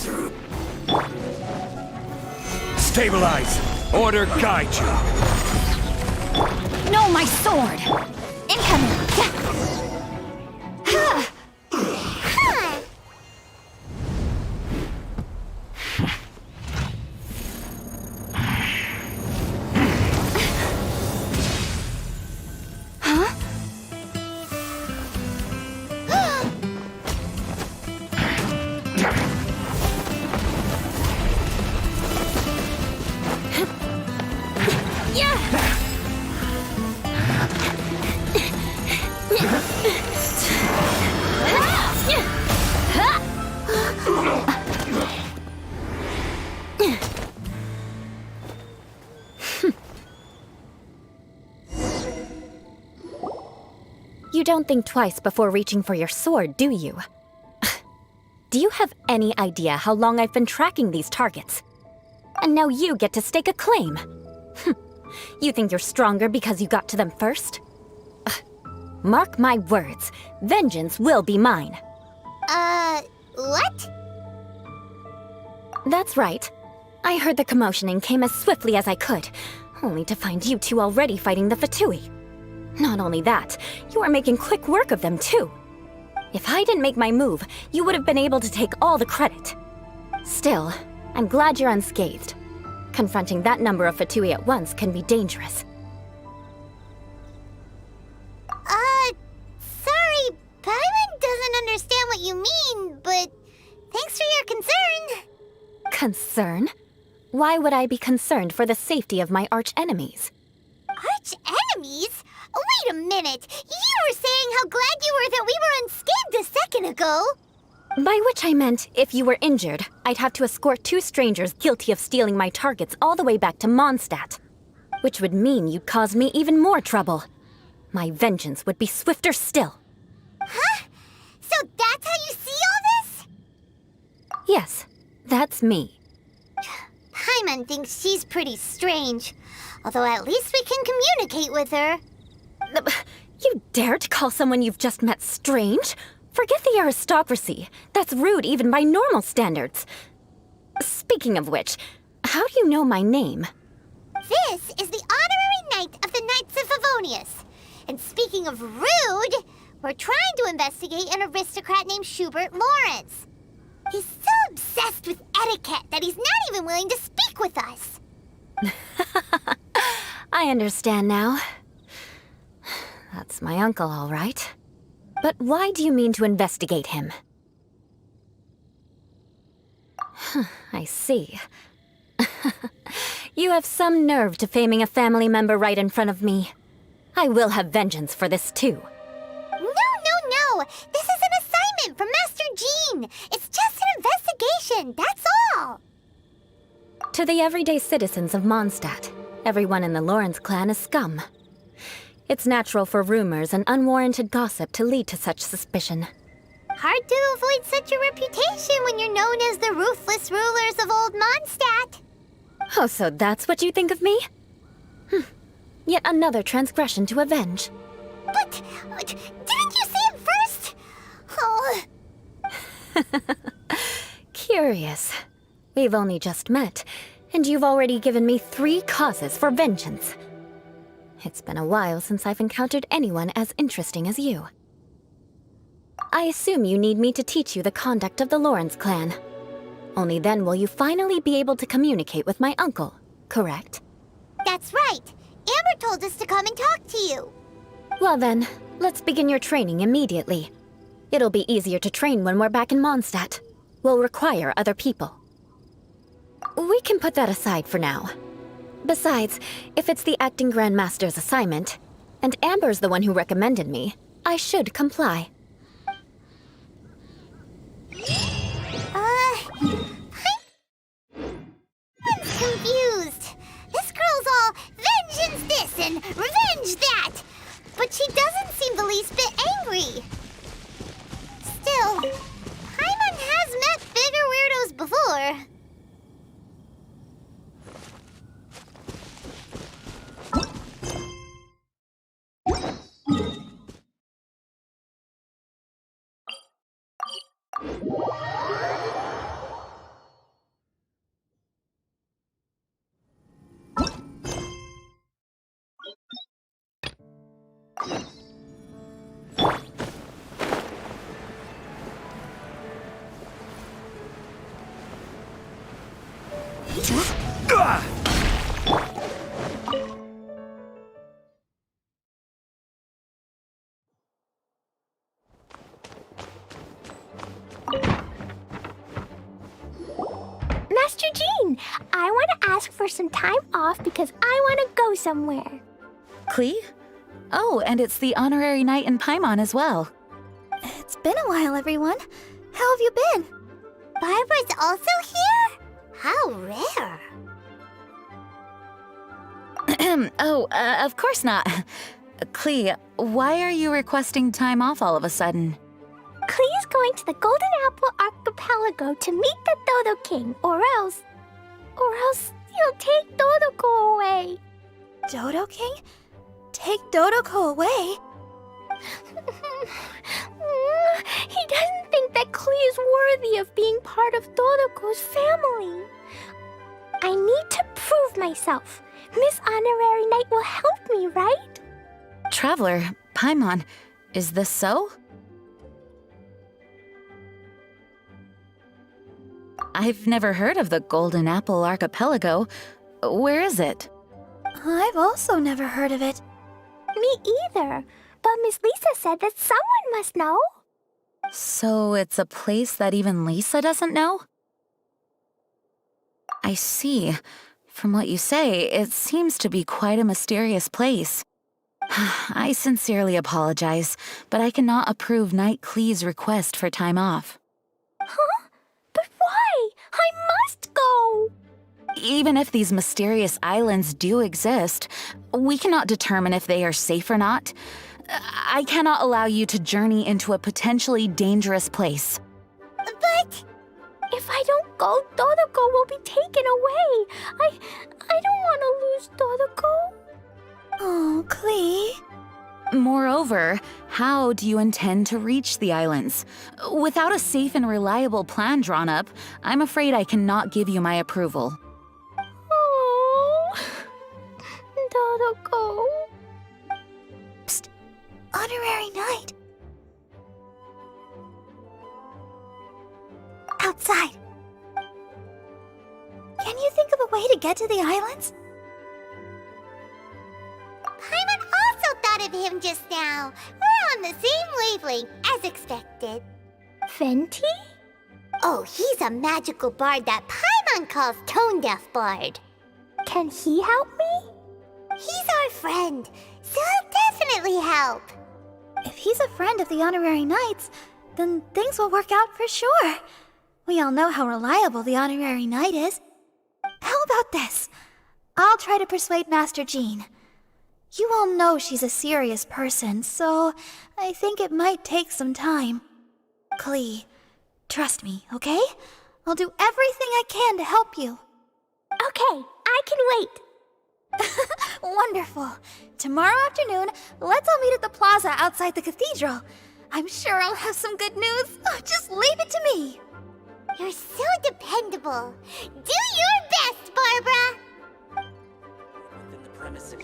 through. Stabilize. Order guide you. No, my sword! Incoming! You don't think twice before reaching for your sword, do you? Do you have any idea how long I've been tracking these targets? And now you get to stake a claim. You think you're stronger because you got to them first? Mark my words, vengeance will be mine. What? That's right. I heard the commotion and came as swiftly as I could, only to find you two already fighting the Fatui. Not only that, you are making quick work of them too. If I didn't make my move, you would have been able to take all the credit. Still, I'm glad you're unscathed. Confronting that number of Fatui at once can be dangerous. Sorry, Paimon doesn't understand what you mean, but thanks for your concern. Concern? Why would I be concerned for the safety of my arch-enemies? Arch-enemies? Wait a minute! You were saying how glad you were that we were unscathed a second ago! By which I meant, if you were injured, I'd have to escort 2 strangers guilty of stealing my targets all the way back to Mondstadt. Which would mean you'd cause me even more trouble. My vengeance would be swifter still. Huh? So that's how you see all this? Yes, that's me. Paimon thinks she's pretty strange. Although at least we can communicate with her. You dare to call someone you've just met strange? Forget the aristocracy. That's rude even by normal standards. Speaking of which, how do you know my name? This is the honorary knight of the Knights of Favonius. And speaking of rude, we're trying to investigate an aristocrat named Schubert Lawrence. He's so obsessed with etiquette that he's not even willing to speak with us. I understand now. That's my uncle, all right. But why do you mean to investigate him? I see. You have some nerve to faming a family member right in front of me. I will have vengeance for this too. No! This is an assignment from Master Jean! It's just an investigation, that's all! To the everyday citizens of Mondstadt, everyone in the Lawrence clan is scum. It's natural for rumors and unwarranted gossip to lead to such suspicion. Hard to avoid such a reputation when you're known as the ruthless rulers of Old Mondstadt. Oh, so that's what you think of me? Yet another transgression to avenge. But didn't you say it first? Oh. Curious. We've only just met, and you've already given me 3 causes for vengeance. It's been a while since I've encountered anyone as interesting as you. I assume you need me to teach you the conduct of the Lawrence clan. Only then will you finally be able to communicate with my uncle, correct? That's right. Amber told us to come and talk to you. Well then, let's begin your training immediately. It'll be easier to train when we're back in Mondstadt. We'll require other people. We can put that aside for now. Besides, if it's the acting Grandmaster's assignment, and Amber's the one who recommended me, I should comply. I'm confused. This girl's all vengeance this and revenge that. But she doesn't seem the least bit angry. Still, Paimon has met bigger weirdos before. ask for some time off because I want to go somewhere. Klee? Oh, and it's the honorary knight in Paimon as well. It's been a while, everyone. How have you been? Barbara's also here? How rare. Of course not. Klee, why are you requesting time off all of a sudden? Klee's going to the Golden Apple Archipelago to meet the Dodo King, or else he'll take Dodoko away. Dodo King? Take Dodoko away? He doesn't think that Klee is worthy of being part of Dodoko's family. I need to prove myself. Miss Honorary Knight will help me, right? Traveler, Paimon, is this so? I've never heard of the Golden Apple Archipelago. Where is it? I've also never heard of it. Me either. But Miss Lisa said that someone must know. So it's a place that even Lisa doesn't know? I see. From what you say, it seems to be quite a mysterious place. I sincerely apologize, but I cannot approve Knight Klee's request for time off. Huh? But why? I must go! Even if these mysterious islands do exist, we cannot determine if they are safe or not. I cannot allow you to journey into a potentially dangerous place. But if I don't go, Dodoko will be taken away. I don't want to lose Dodoko. Oh, Klee. Moreover, how do you intend to reach the islands? Without a safe and reliable plan drawn up, I'm afraid I cannot give you my approval. Oh, Dodoko. Psst. Honorary Knight. Outside. Can you think of a way to get to the islands? Paimon also thought of him just now. We're on the same wavelength, as expected. Fenty? Oh, he's a magical bard that Paimon calls Tone Deaf Bard. Can he help me? He's our friend, so he'll definitely help. If he's a friend of the Honorary Knights, then things will work out for sure. We all know how reliable the Honorary Knight is. How about this? I'll try to persuade Master Jean. You all know she's a serious person, so I think it might take some time. Klee, trust me, okay? I'll do everything I can to help you. Okay, I can wait. Wonderful. Tomorrow afternoon, let's all meet at the plaza outside the cathedral. I'm sure I'll have some good news. Just leave it to me. You're so dependable. Do your best, Barbara! Within the premises.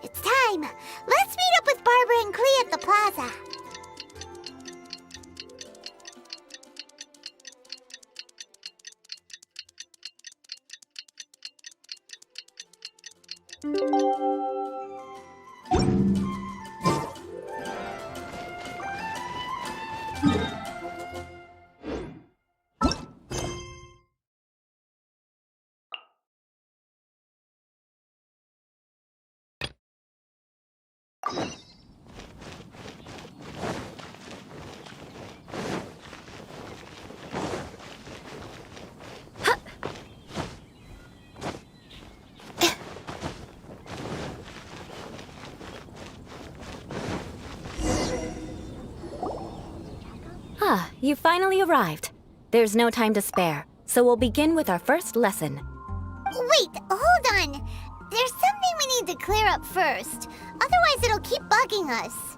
It's time. Let's meet up with Barbara and Klee at the plaza. You finally arrived. There's no time to spare, so we'll begin with our first lesson. Wait, hold on. There's something we need to clear up first. Otherwise, it'll keep bugging us.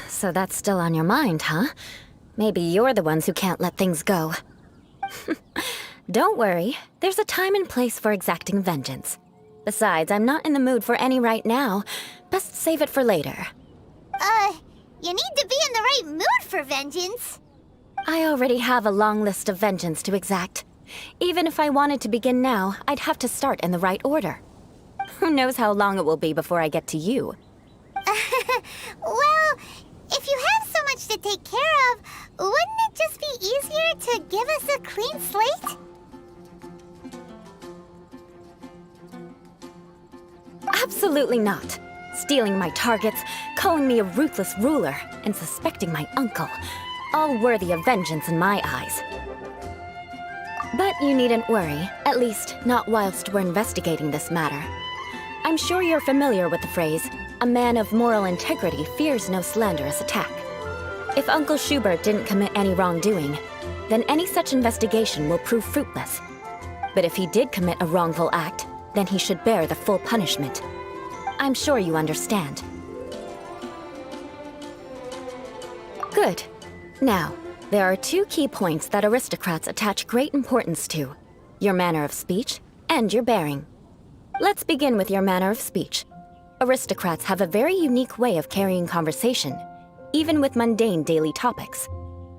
So that's still on your mind, huh? Maybe you're the ones who can't let things go. Don't worry, there's a time and place for exacting vengeance. Besides, I'm not in the mood for any right now. Best save it for later. You need to be in the right mood for vengeance. I already have a long list of vengeance to exact. Even if I wanted to begin now, I'd have to start in the right order. Who knows how long it will be before I get to you? Well, if you have so much to take care of, wouldn't it just be easier to give us a clean slate? Absolutely not. Stealing my targets, calling me a ruthless ruler, and suspecting my uncle. All worthy of vengeance in my eyes. But you needn't worry, at least not whilst we're investigating this matter. I'm sure you're familiar with the phrase, a man of moral integrity fears no slanderous attack. If Uncle Schubert didn't commit any wrongdoing, then any such investigation will prove fruitless. But if he did commit a wrongful act, then he should bear the full punishment. I'm sure you understand. Good. Now, there are two key points that aristocrats attach great importance to: your manner of speech and your bearing. Let's begin with your manner of speech. Aristocrats have a very unique way of carrying conversation, even with mundane daily topics.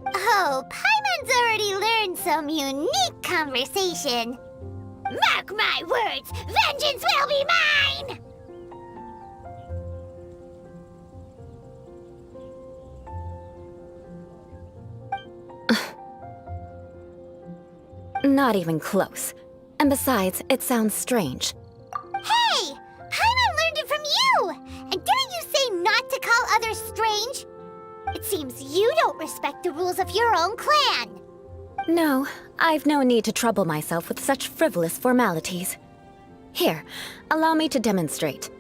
Oh, Paimon's already learned some unique conversation. Mark my words, vengeance will be mine! Not even close. And besides, it sounds strange. Hey! Paimon learned it from you! And didn't you say not to call others strange? It seems you don't respect the rules of your own clan. No, I've no need to trouble myself with such frivolous formalities. Here, allow me to demonstrate.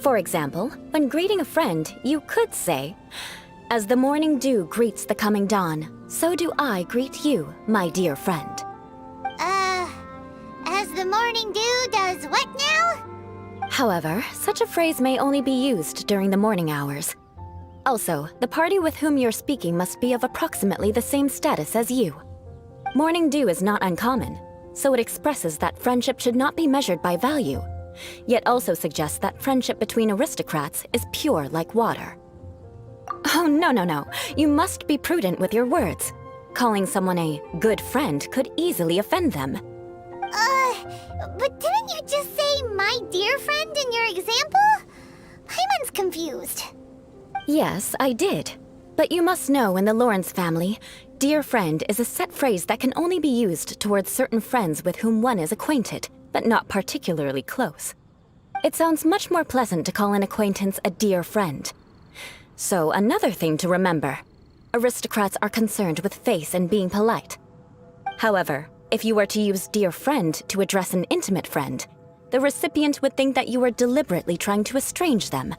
For example, when greeting a friend, you could say, "As the morning dew greets the coming dawn, so do I greet you, my dear friend." As the morning dew does what now? However, such a phrase may only be used during the morning hours. Also, the party with whom you're speaking must be of approximately the same status as you. Morning dew is not uncommon, so it expresses that friendship should not be measured by value, yet also suggests that friendship between aristocrats is pure like water. Oh, no. You must be prudent with your words. Calling someone a good friend could easily offend them. But didn't you just say my dear friend in your example? Paimon's confused. Yes, I did. But you must know in the Lawrence family, dear friend is a set phrase that can only be used towards certain friends with whom one is acquainted, but not particularly close. It sounds much more pleasant to call an acquaintance a dear friend. So another thing to remember. Aristocrats are concerned with face and being polite. However, if you were to use dear friend to address an intimate friend, the recipient would think that you were deliberately trying to estrange them.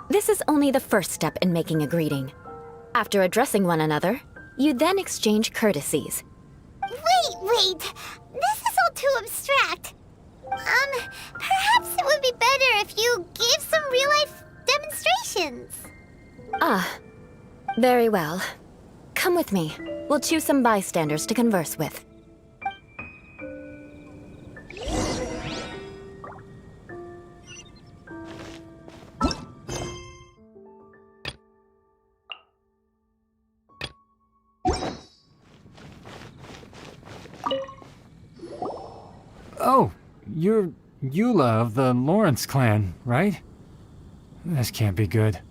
This is only the first step in making a greeting. After addressing one another, you then exchange courtesies. Wait! This is all too abstract. Perhaps it would be better if you gave some real-life demonstrations. Ah, very well. Come with me. We'll choose some bystanders to converse with. Oh, you're Eula of the Lawrence clan, right? This can't be good.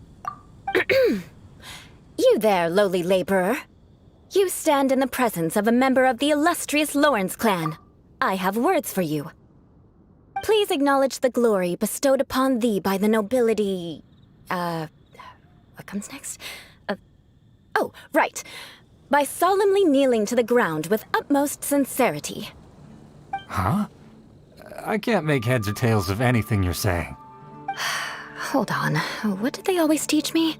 You there, lowly laborer. You stand in the presence of a member of the illustrious Lawrence clan. I have words for you. Please acknowledge the glory bestowed upon thee by the nobility... what comes next? Oh, right. By solemnly kneeling to the ground with utmost sincerity. Huh? I can't make heads or tails of anything you're saying. Hold on. What did they always teach me?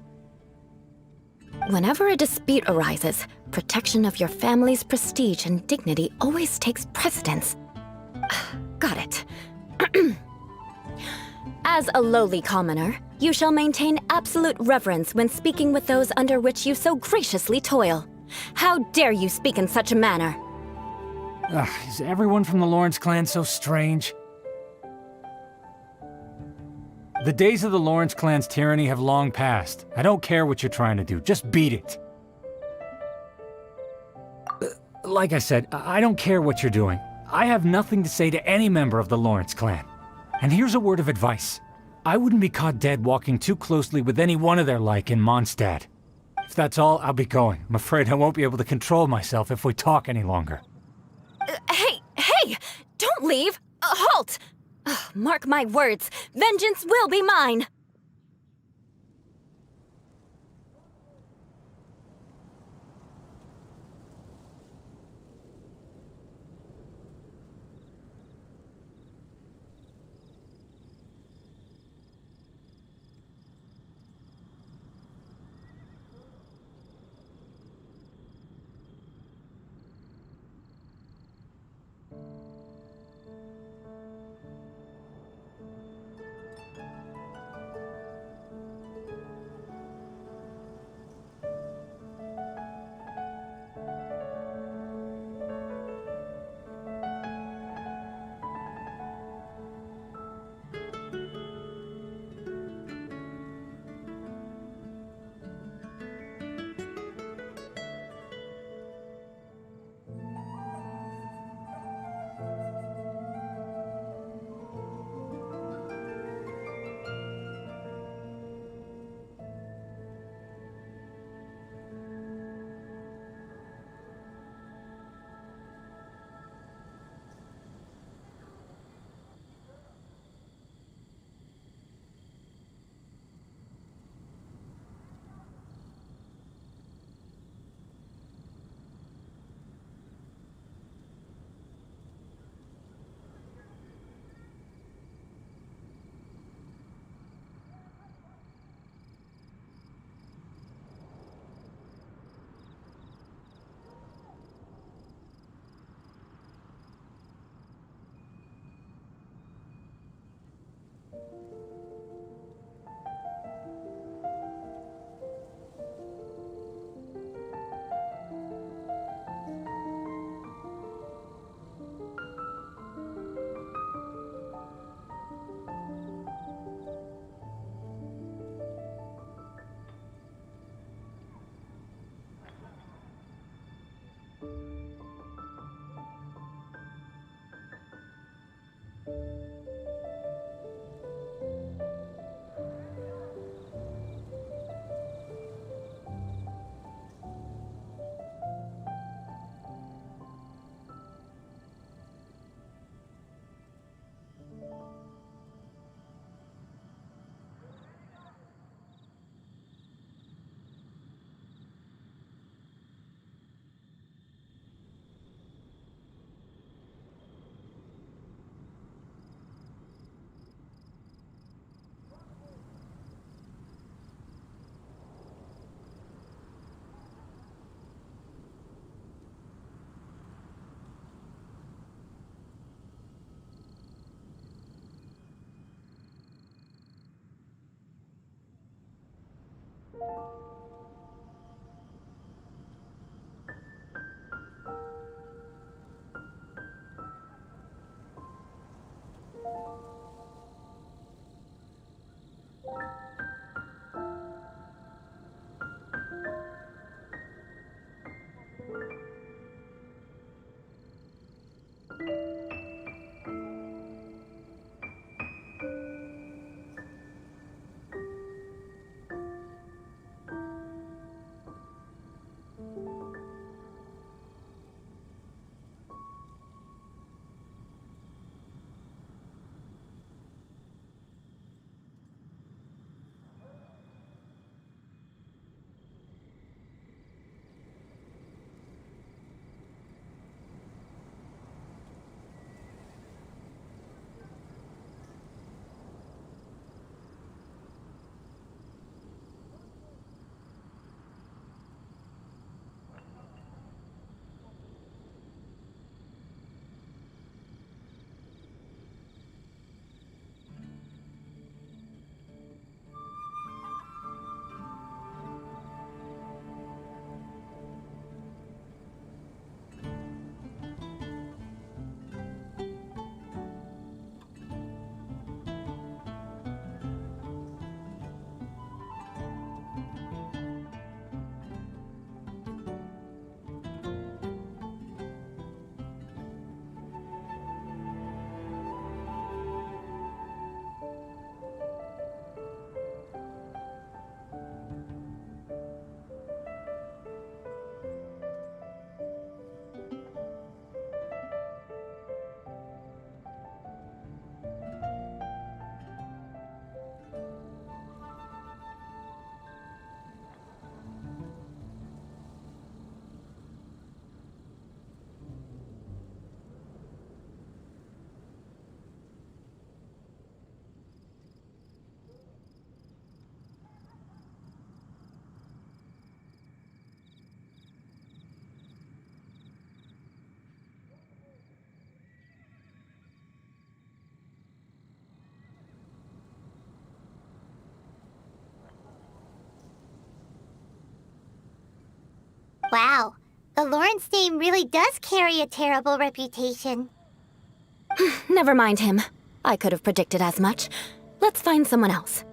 Whenever a dispute arises, protection of your family's prestige and dignity always takes precedence. Got it. As a lowly commoner, you shall maintain absolute reverence when speaking with those under which you so graciously toil. How dare you speak in such a manner? Is everyone from the Lawrence clan so strange? The days of the Lawrence clan's tyranny have long passed. I don't care what you're trying to do, just beat it. Like I said, I don't care what you're doing. I have nothing to say to any member of the Lawrence clan. And here's a word of advice. I wouldn't be caught dead walking too closely with any one of their like in Mondstadt. If that's all, I'll be going. I'm afraid I won't be able to control myself if we talk any longer. Hey! Don't leave! Halt! Mark my words, vengeance will be mine! Wow, the Lawrence name really does carry a terrible reputation. Never mind him. I could have predicted as much. Let's find someone else.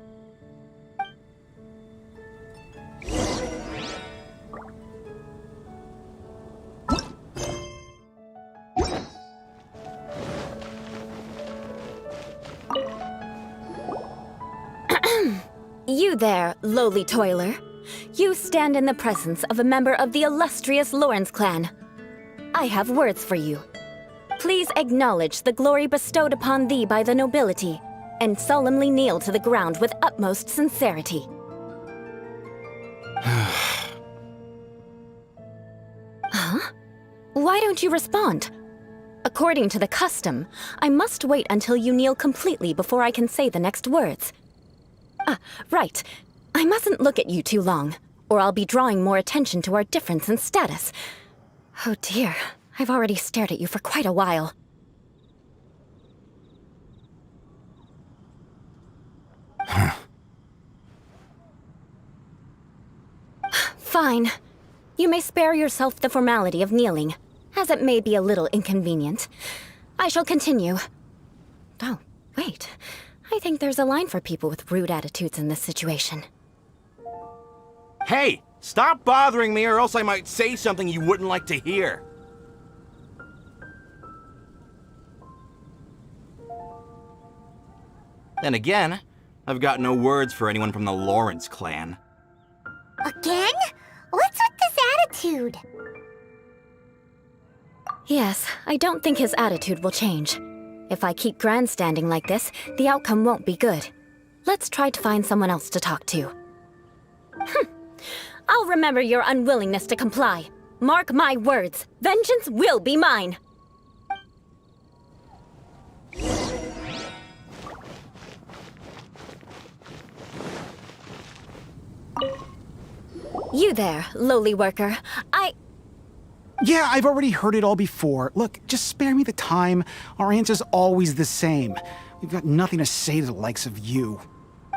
You there, lowly toiler. You stand in the presence of a member of the illustrious Lawrence clan. I have words for you. Please acknowledge the glory bestowed upon thee by the nobility, and solemnly kneel to the ground with utmost sincerity. Huh? Why don't you respond? According to the custom, I must wait until you kneel completely before I can say the next words. Ah, right. I mustn't look at you too long, or I'll be drawing more attention to our difference in status. Oh dear, I've already stared at you for quite a while. Fine. You may spare yourself the formality of kneeling, as it may be a little inconvenient. I shall continue. Oh, wait. I think there's a line for people with rude attitudes in this situation. Hey, Stop bothering me or else I might say something you wouldn't like to hear. Then again, I've got no words for anyone from the Lawrence clan. Again? What's with this attitude? Yes, I don't think his attitude will change. If I keep grandstanding like this, the outcome won't be good. Let's try to find someone else to talk to. I'll remember your unwillingness to comply. Mark my words, vengeance will be mine. You there, lowly worker. Yeah, I've already heard it all before. Look, just spare me the time. Our answer's always the same. We've got nothing to say to the likes of you.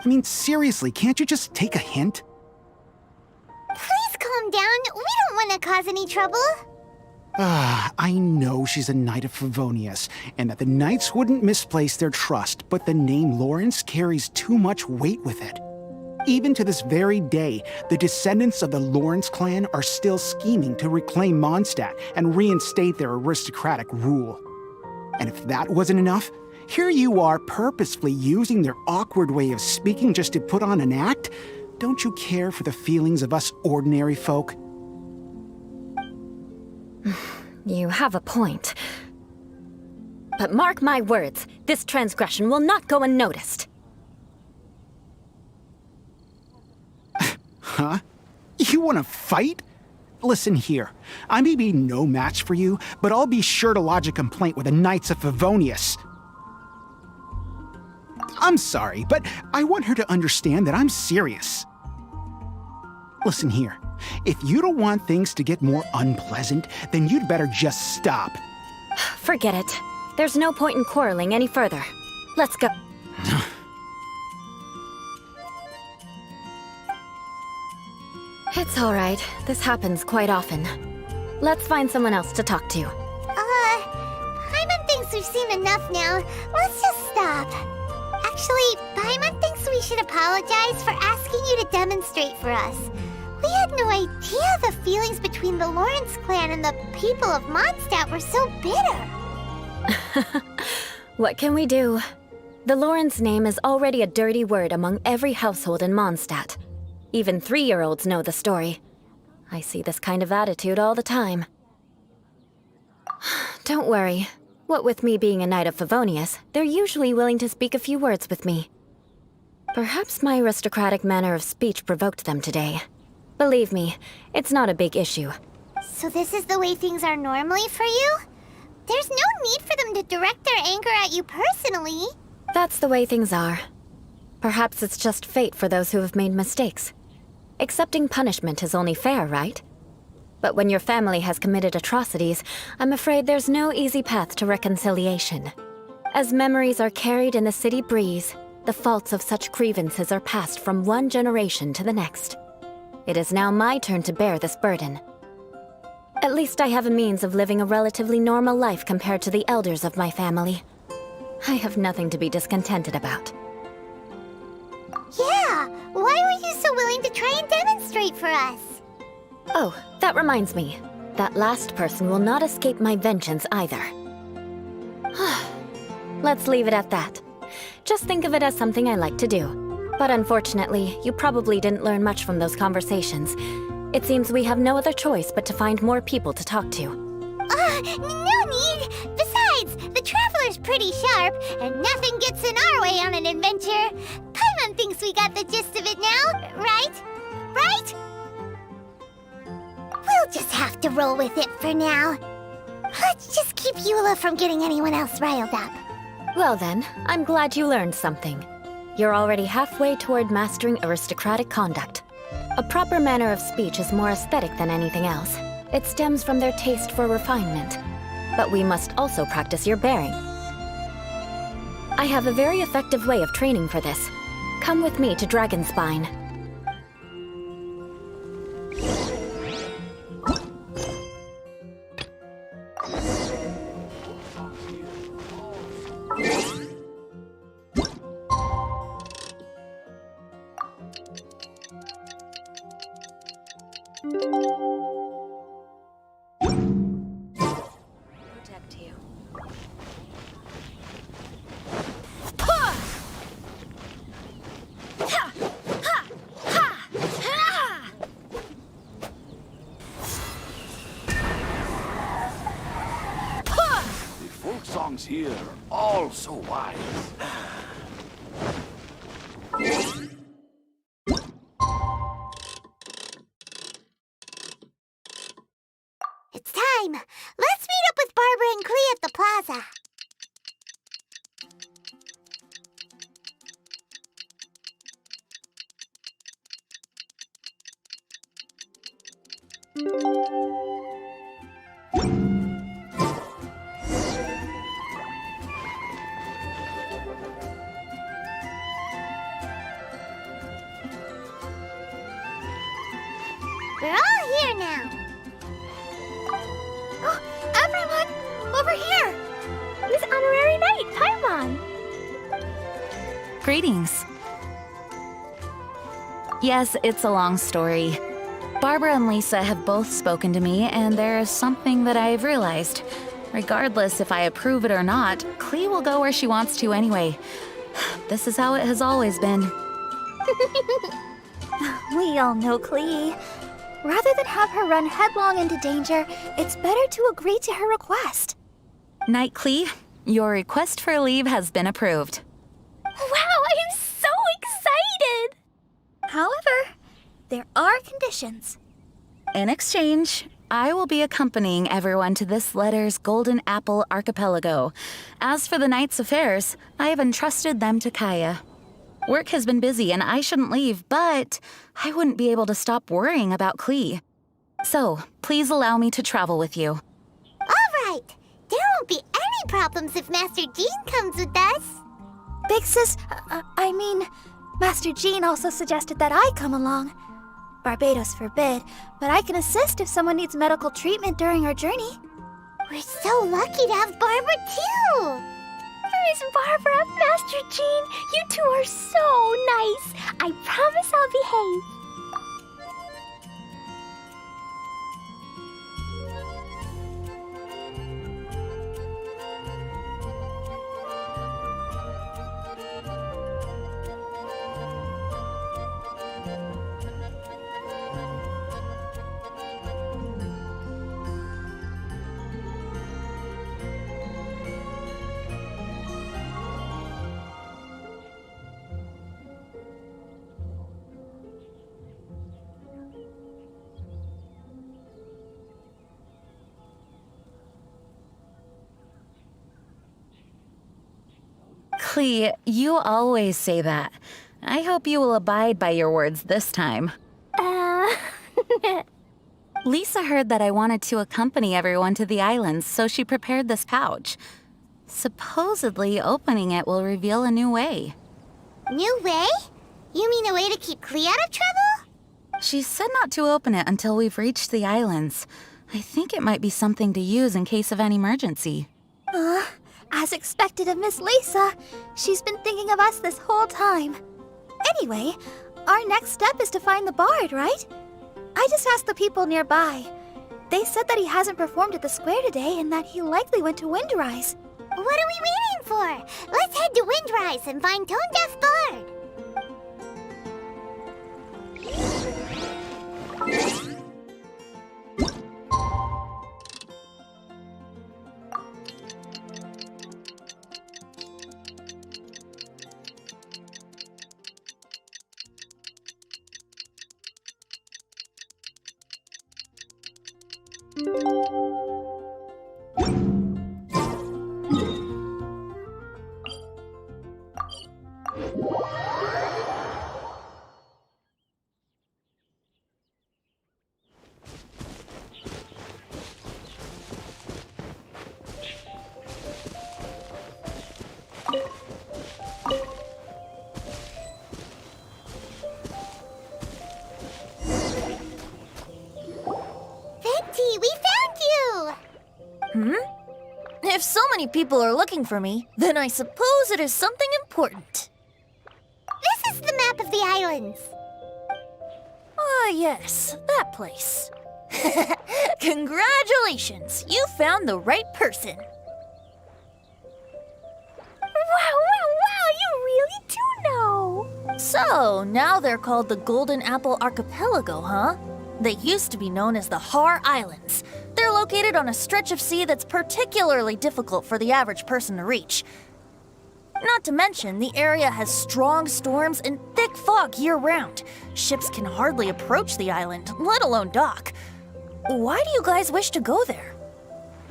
I mean, seriously, can't you just take a hint? Please calm down. We don't want to cause any trouble. I know she's a Knight of Favonius, and that the Knights wouldn't misplace their trust, but the name Lawrence carries too much weight with it. Even to this very day, the descendants of the Lawrence clan are still scheming to reclaim Mondstadt and reinstate their aristocratic rule. And if that wasn't enough, here you are purposefully using their awkward way of speaking just to put on an act? Don't you care for the feelings of us ordinary folk? You have a point. But mark my words, this transgression will not go unnoticed. Huh? You want to fight? Listen here, I may be no match for you, but I'll be sure to lodge a complaint with the Knights of Favonius. I'm sorry, but I want her to understand that I'm serious. Listen here, if you don't want things to get more unpleasant, then you'd better just stop. Forget it. There's no point in quarreling any further. Let's go. It's all right. This happens quite often. Let's find someone else to talk to. Paimon thinks we've seen enough now. Let's just stop. Actually, Paimon thinks we should apologize for asking you to demonstrate for us. We had no idea the feelings between the Lawrence clan and the people of Mondstadt were so bitter. What can we do? The Lawrence name is already a dirty word among every household in Mondstadt. Even 3-year-olds know the story. I see this kind of attitude all the time. Don't worry. What with me being a Knight of Favonius, they're usually willing to speak a few words with me. Perhaps my aristocratic manner of speech provoked them today. Believe me, it's not a big issue. So this is the way things are normally for you? There's no need for them to direct their anger at you personally. That's the way things are. Perhaps it's just fate for those who have made mistakes. Accepting punishment is only fair, right? But when your family has committed atrocities, I'm afraid there's no easy path to reconciliation. As memories are carried in the city breeze, the faults of such grievances are passed from one generation to the next. It is now my turn to bear this burden. At least I have a means of living a relatively normal life compared to the elders of my family. I have nothing to be discontented about. Yeah, why were you so willing to try and demonstrate for us? Oh, that reminds me. That last person will not escape my vengeance either. Let's leave it at that. Just think of it as something I like to do. But unfortunately, you probably didn't learn much from those conversations. It seems we have no other choice but to find more people to talk to. No need! Besides, the Traveler's pretty sharp, and nothing gets in our way on an adventure. Paimon thinks we got the gist of it now, right? Right? We'll just have to roll with it for now. Let's just keep Eula from getting anyone else riled up. Well then, I'm glad you learned something. You're already halfway toward mastering aristocratic conduct. A proper manner of speech is more aesthetic than anything else. It stems from their taste for refinement. But we must also practice your bearing. I have a very effective way of training for this. Come with me to Dragonspine. protect you. The folk songs here are all so wise. It's time! Let's meet up with Barbara and Clee at the plaza. We're all here now. Oh, everyone! Over here! Miss Honorary Knight, Paimon! Greetings. Yes, it's a long story. Barbara and Lisa have both spoken to me, and there is something that I've realized. Regardless if I approve it or not, Clee will go where she wants to anyway. This is how it has always been. We all know Clee. Rather than have her run headlong into danger, it's better to agree to her request. Knight Clee, your request for leave has been approved. Wow, I am so excited! However, there are conditions. In exchange, I will be accompanying everyone to this letter's Golden Apple Archipelago. As for the Knight's affairs, I have entrusted them to Kaya. Work has been busy and I shouldn't leave, but I wouldn't be able to stop worrying about Clee. So, please allow me to travel with you. All right. There won't be any problems if Master Jean comes with us. Big Sis, I mean, Master Jean also suggested that I come along. Barbados forbid, but I can assist if someone needs medical treatment during our journey. We're so lucky to have Barbara, too. Miss Barbara, Master Jean, you two are so nice. I promise I'll behave. Clee, you always say that. I hope you will abide by your words this time. Lisa heard that I wanted to accompany everyone to the islands, so she prepared this pouch. Supposedly, opening it will reveal a new way. New way? You mean a way to keep Clee out of trouble? She said not to open it until we've reached the islands. I think it might be something to use in case of an emergency. As expected of Miss Lisa, she's been thinking of us this whole time. Anyway, our next step is to find the bard, right? I just asked the people nearby. They said that he hasn't performed at the square today and that he likely went to Windrise. What are we waiting for? Let's head to Windrise and find Tone Deaf Bard. If so many people are looking for me, then I suppose it is something important. This is the map of the islands. Ah, yes, that place. Congratulations! You found the right person. Wow, you really do know. So, now they're called the Golden Apple Archipelago, huh? They used to be known as the Har Islands. They're located on a stretch of sea that's particularly difficult for the average person to reach. Not to mention, the area has strong storms and thick fog year-round. Ships can hardly approach the island, let alone dock. Why do you guys wish to go there?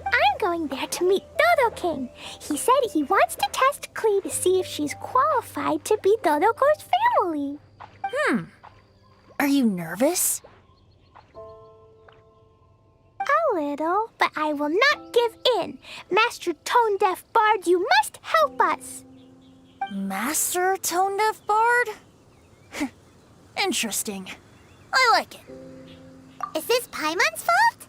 I'm going there to meet Dodo King. He said he wants to test Klee to see if she's qualified to be Dodoko's family. Are you nervous? A little, but I will not give in. Master Tone Deaf Bard, you must help us. Master Tone Deaf Bard? Interesting. I like it. Is this Paimon's fault?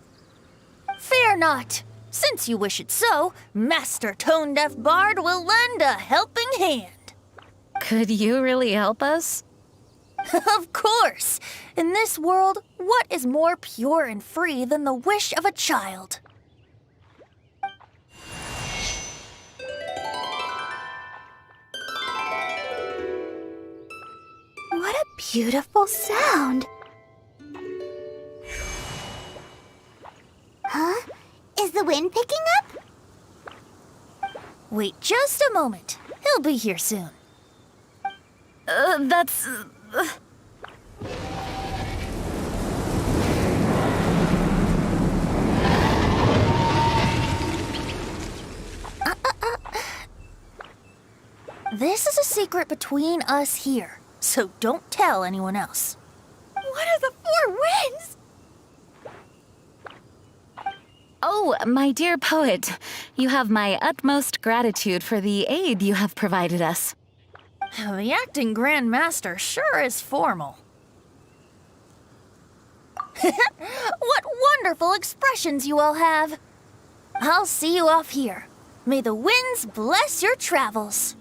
Fear not. Since you wish it so, Master Tone Deaf Bard will lend a helping hand. Could you really help us? Of course! In this world, what is more pure and free than the wish of a child? What a beautiful sound. Huh? Is the wind picking up? Wait just a moment. He'll be here soon. That's... This is a secret between us here, so don't tell anyone else. What are the four winds? Oh, my dear poet, you have my utmost gratitude for the aid you have provided us. The acting Grand Master sure is formal. What wonderful expressions you all have. I'll see you off here. May the winds bless your travels.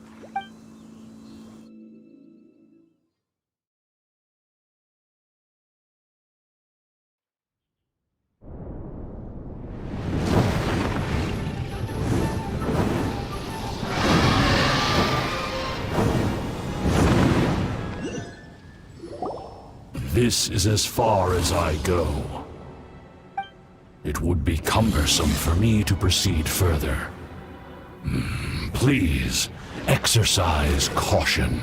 This is as far as I go. It would be cumbersome for me to proceed further. Please, exercise caution.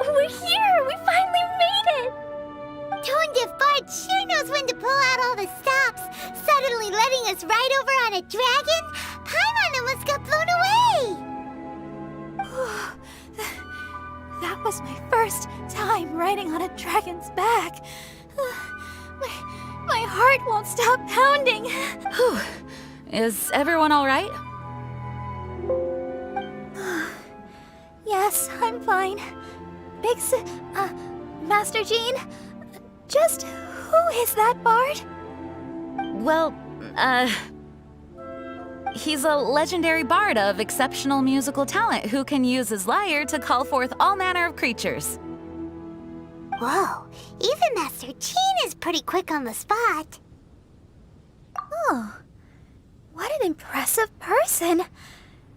We're here! We finally made it! Tone Deaf Bard sure knows when to pull out all the stops. Suddenly letting us ride over on a dragon? Paimon almost got blown away! That was my first time riding on a dragon's back. My heart won't stop pounding. Whew. Is everyone all right? Yes, I'm fine. Master Jean, just who is that bard? Well, he's a legendary bard of exceptional musical talent who can use his lyre to call forth all manner of creatures. Whoa, even Master Jean is pretty quick on the spot. Oh, what an impressive person.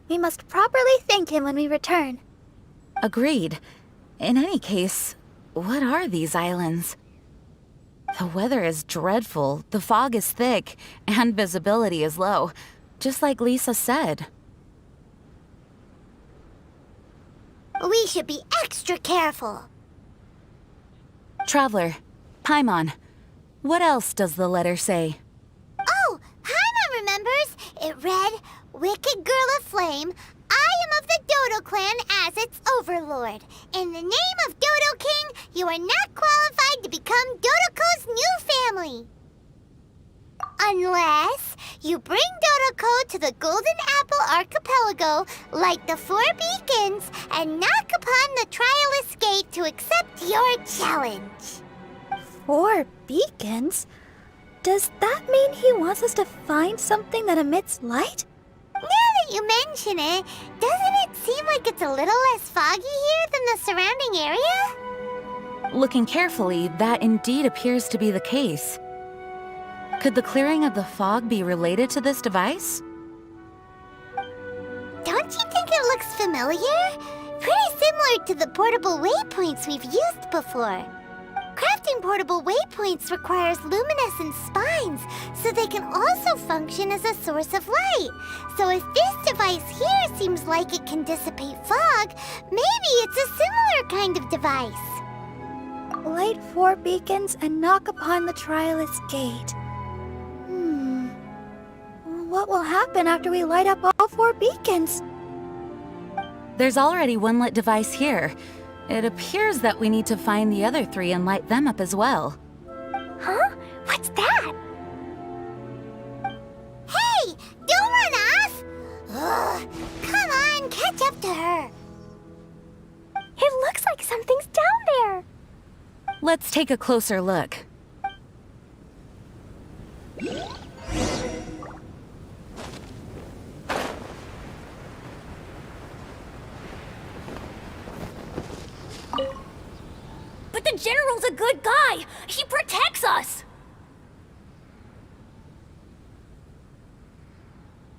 We must properly thank him when we return. Agreed. In any case, what are these islands? The weather is dreadful, the fog is thick, and visibility is low, just like Lisa said. We should be extra careful. Traveler, Paimon, what else does the letter say? Oh, Paimon remembers. It read, "Wicked Girl of Flame, I am of the Dodo clan as its overlord. In the name of Dodo King, you are not qualified to become Dodoko's new family. Unless you bring Dodoko to the Golden Apple Archipelago, light the 4 beacons, and knock upon the Trialist Gate to accept your challenge." 4 beacons? Does that mean he wants us to find something that emits light? Now that you mention it, doesn't it seem like it's a little less foggy here than the surrounding area? Looking carefully, that indeed appears to be the case. Could the clearing of the fog be related to this device? Don't you think it looks familiar? Pretty similar to the portable waypoints we've used before. Crafting portable waypoints requires luminescent spines, so they can also function as a source of light. So if this device here seems like it can dissipate fog, maybe it's a similar kind of device. Light 4 beacons and knock upon the Trialist Gate. What will happen after we light up all 4 beacons? There's already one lit device here. It appears that we need to find the other 3 and light them up as well. Huh? What's that? Hey! Don't run off! Ugh, come on, catch up to her. It looks like something's down there. Let's take a closer look. But the General's a good guy. He protects us.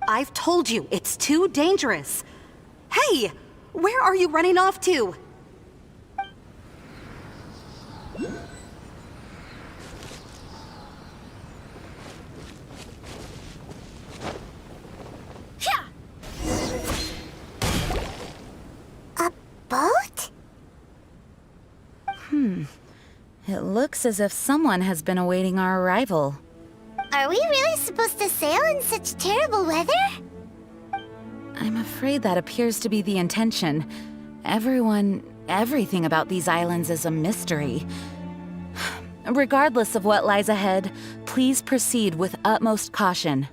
I've told you, it's too dangerous. Hey, where are you running off to? A boat? It looks as if someone has been awaiting our arrival. Are we really supposed to sail in such terrible weather? I'm afraid that appears to be the intention. Everything about these islands is a mystery. Regardless of what lies ahead, please proceed with utmost caution.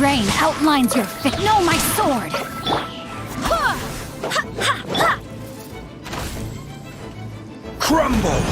Rain outlines your face. No, my sword! Crumble!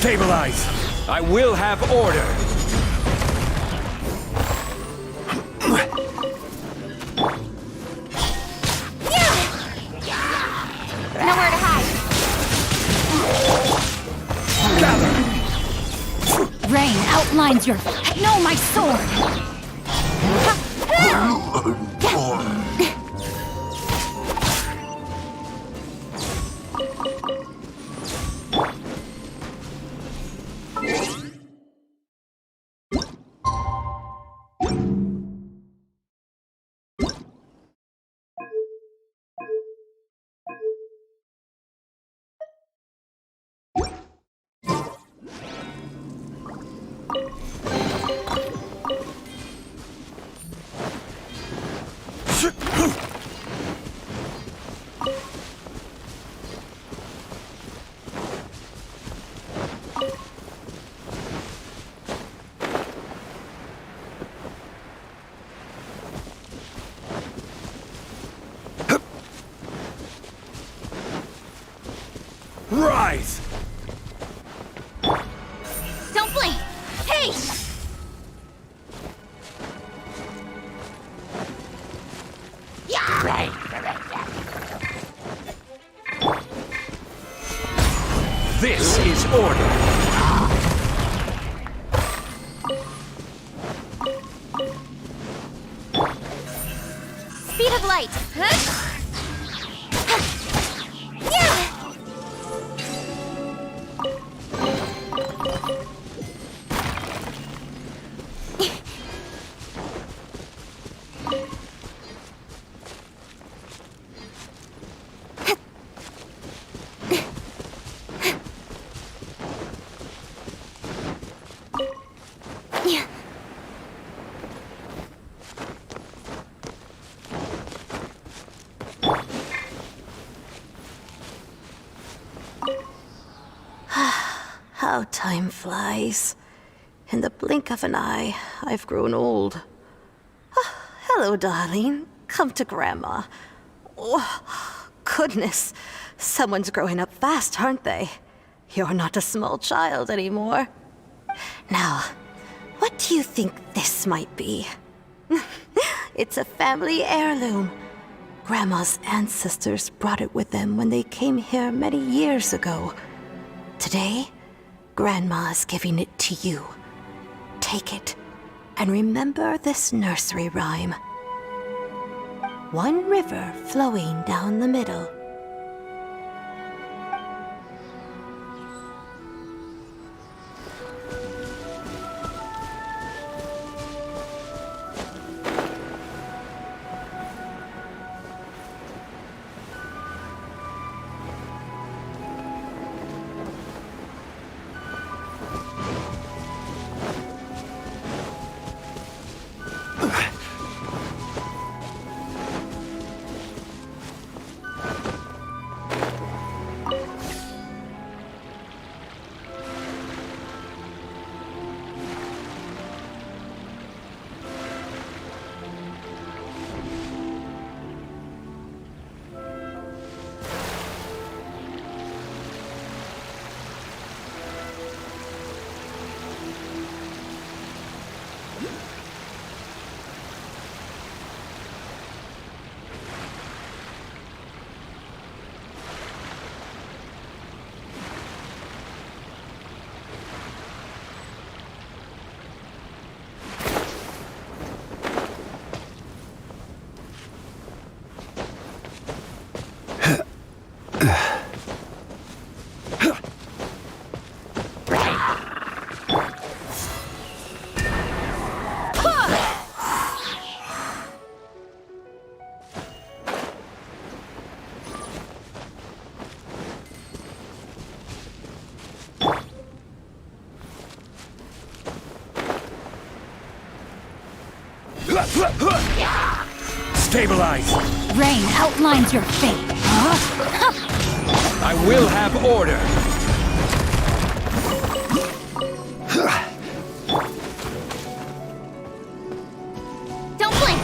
Stabilize! I will have order! Nowhere to hide. Gather! Rain outlines your... No, my sword! Rise! Don't blink! Hey! This is order! Speed of light! How time flies. In the blink of an eye, I've grown old. Ah, hello, darling. Come to Grandma. Oh, goodness. Someone's growing up fast, aren't they? You're not a small child anymore. Now, what do you think this might be? It's a family heirloom. Grandma's ancestors brought it with them when they came here many years ago. Today, Grandma is giving it to you. Take it, and remember this nursery rhyme. One river flowing down the middle. Stabilize! Rain outlines your fate, huh? I will have order! Don't blink!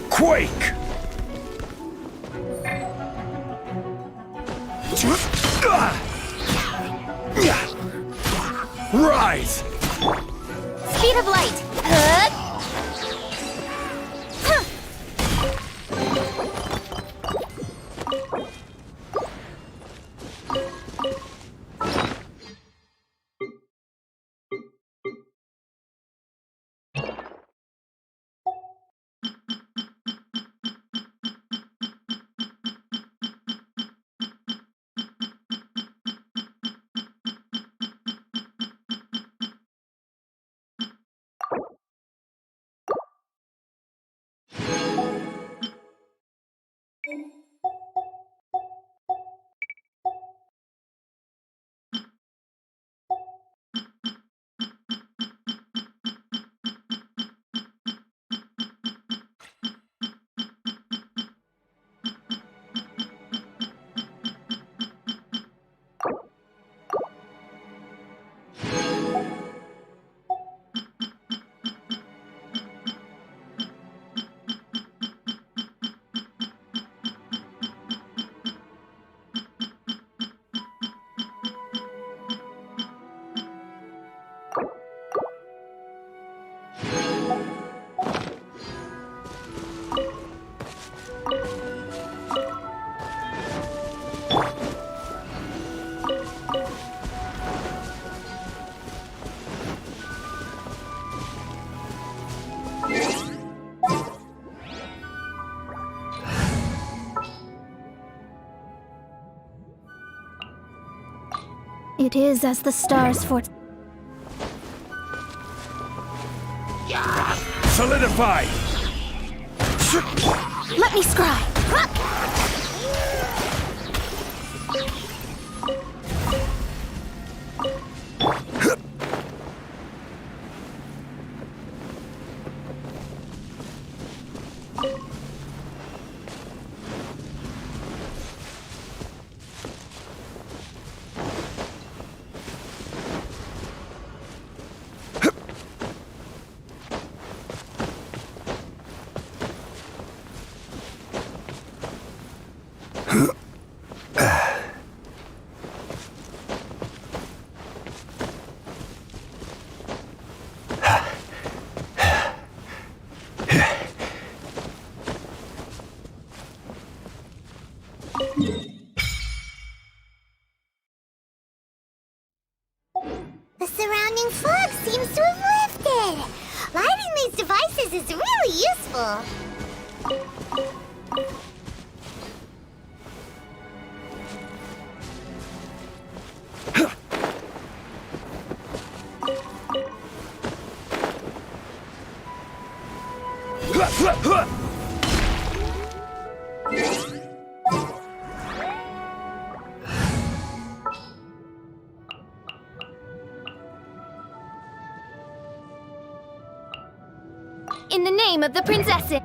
Quake! Rise! Speed of light! It is as the stars fore... Solidify! Let me scry! In the name of the princess.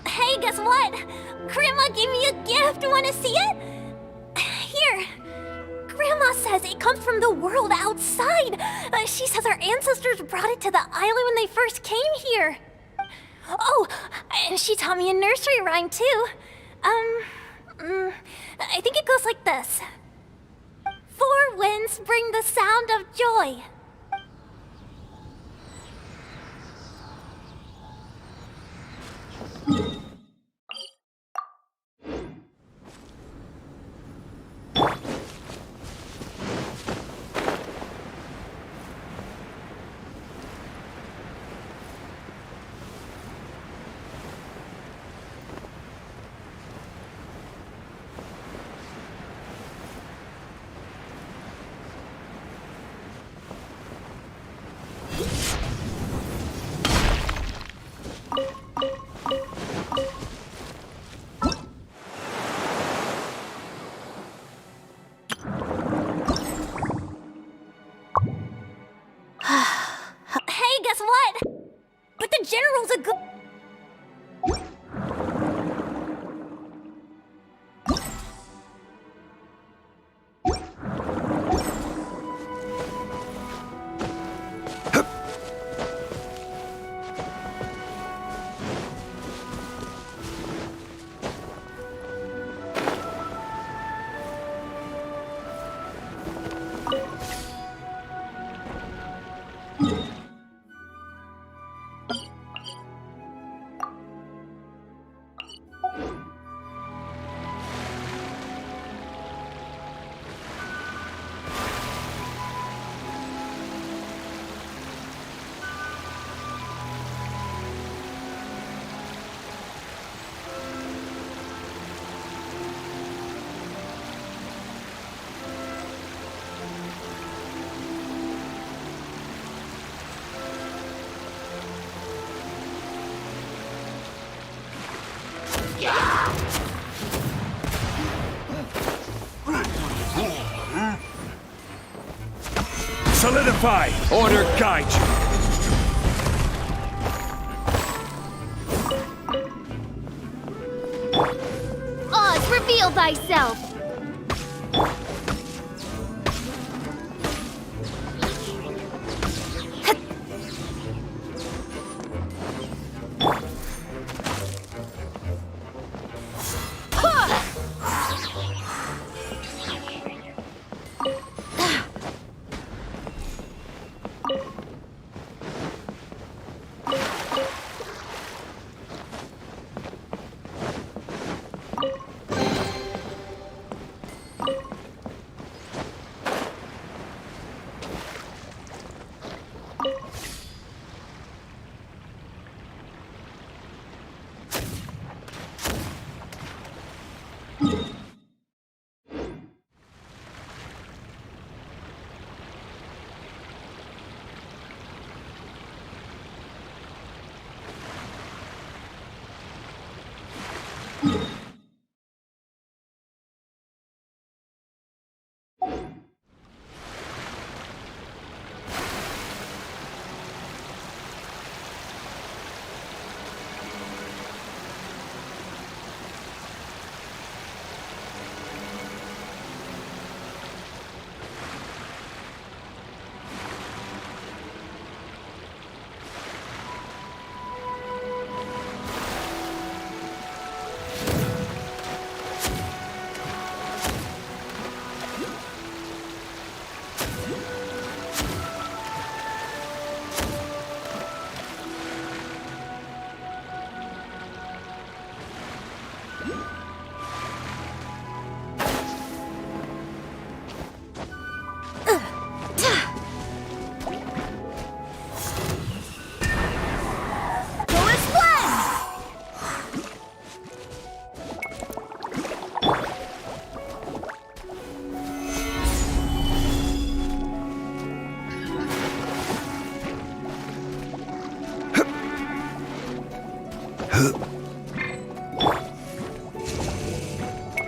Hey, guess what? Grandma gave me a gift. Wanna see it? Here. Grandma says it comes from the world outside. She says our ancestors brought it to the island when they first came here. Oh, and she taught me a nursery rhyme too. I think it goes like this. 4 winds bring the sound of joy. Hey, guess what? But the general's a good... Solidify! Order guide you! Oz, reveal thyself!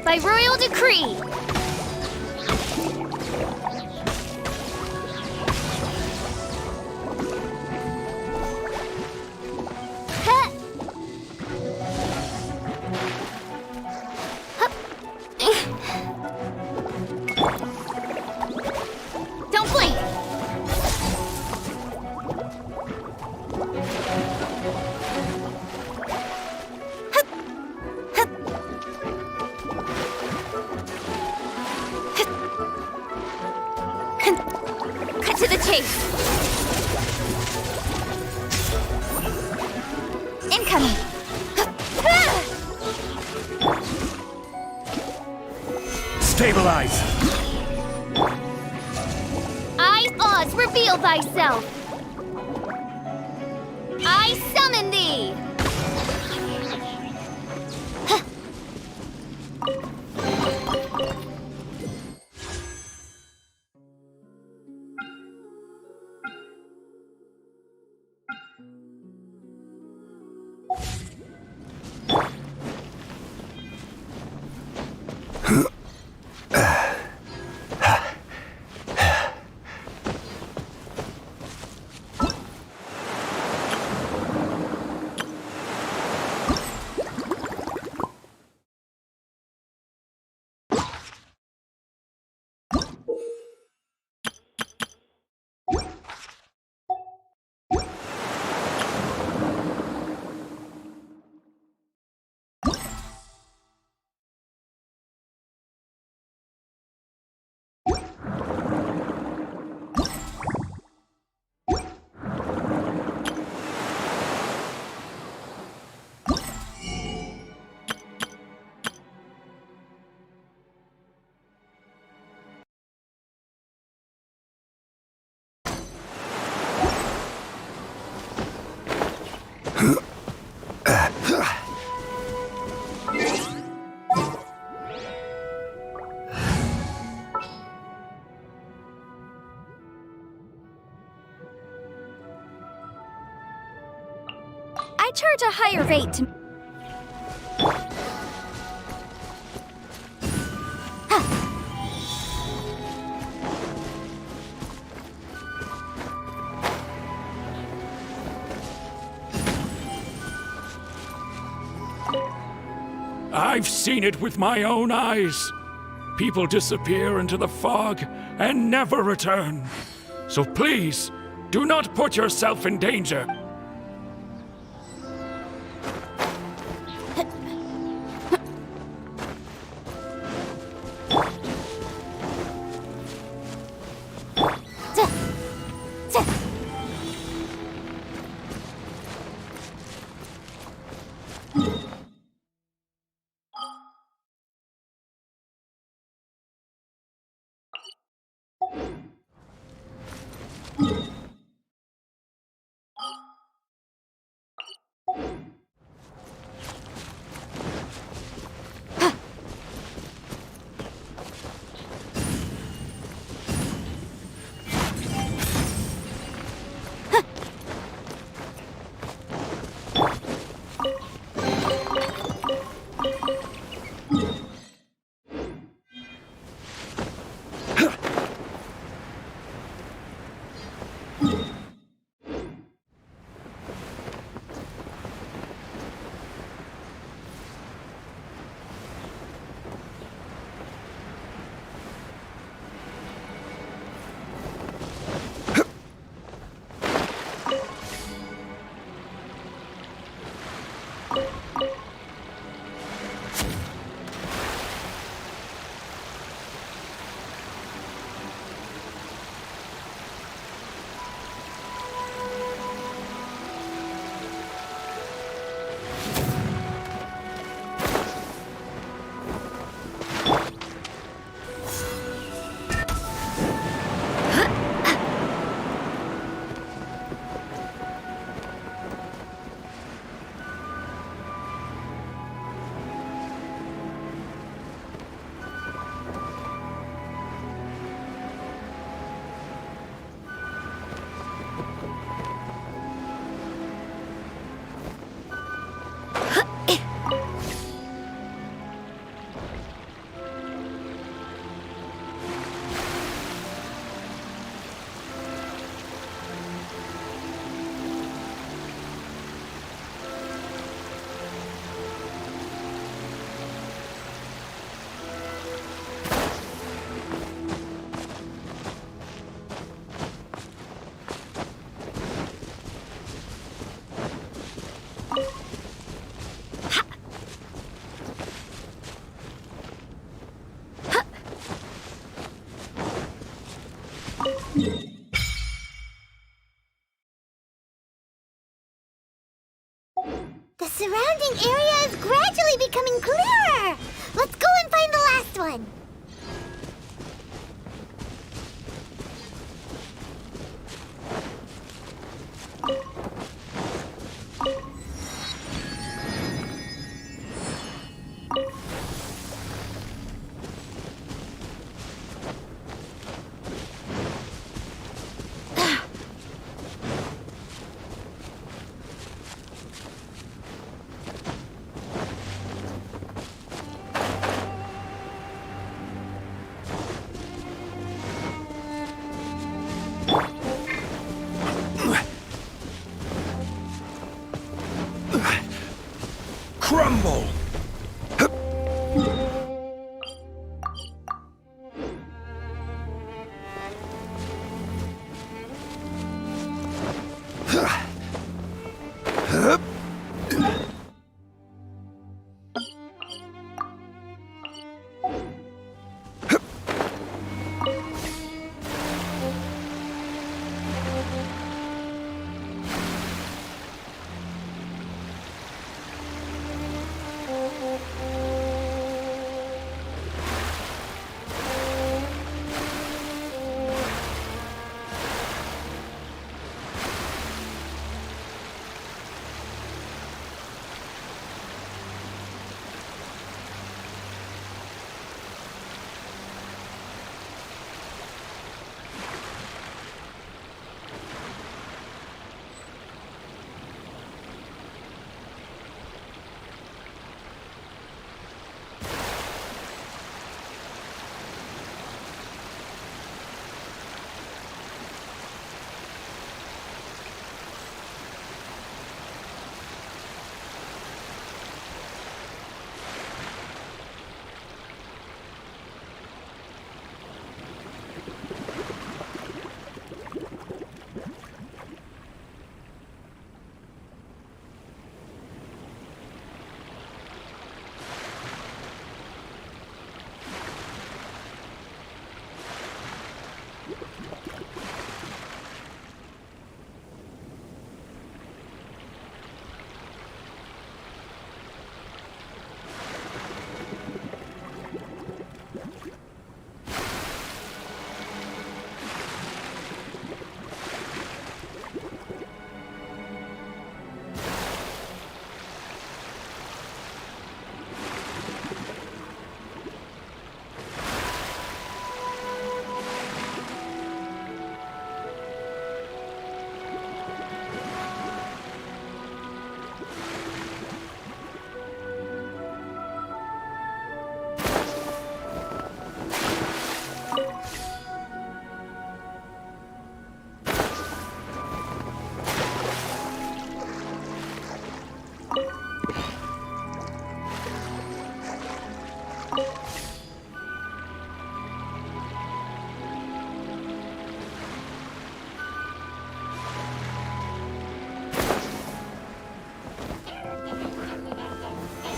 By royal decree! Don't blink! Cut to the chase! Incoming! Stabilize! Oz, reveal thyself! I summon thee! I charge a higher rate to... I've seen it with my own eyes. People disappear into the fog and never return. So please, do not put yourself in danger. The surrounding area is gradually becoming clearer! Let's go and find the last one! Crumble!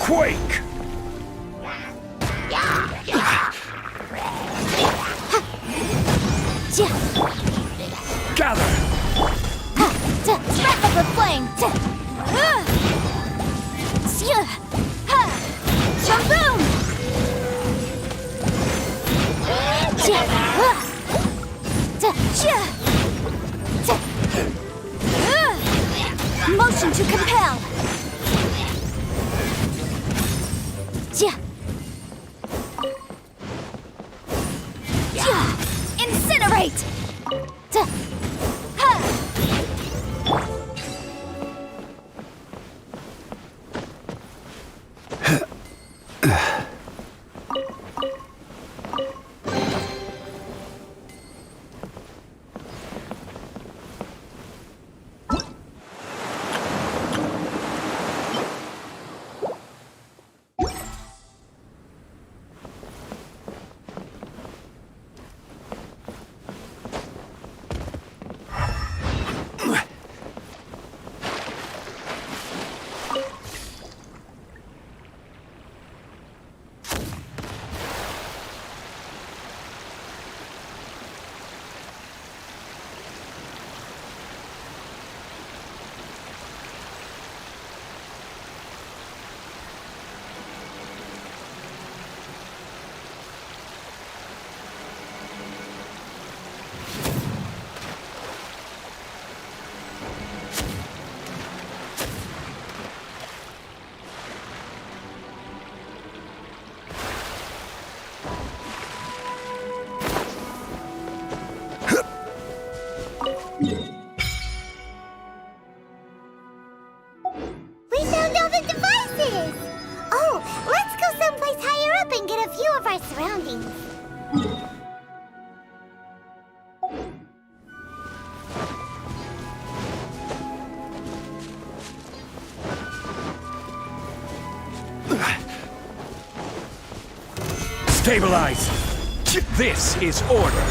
Quake! Gather! Wrap up the flame! Shaboom! Motion to compel! Incinerate! is. Oh, let's go someplace higher up and get a view of our surroundings. Stabilize! This is order!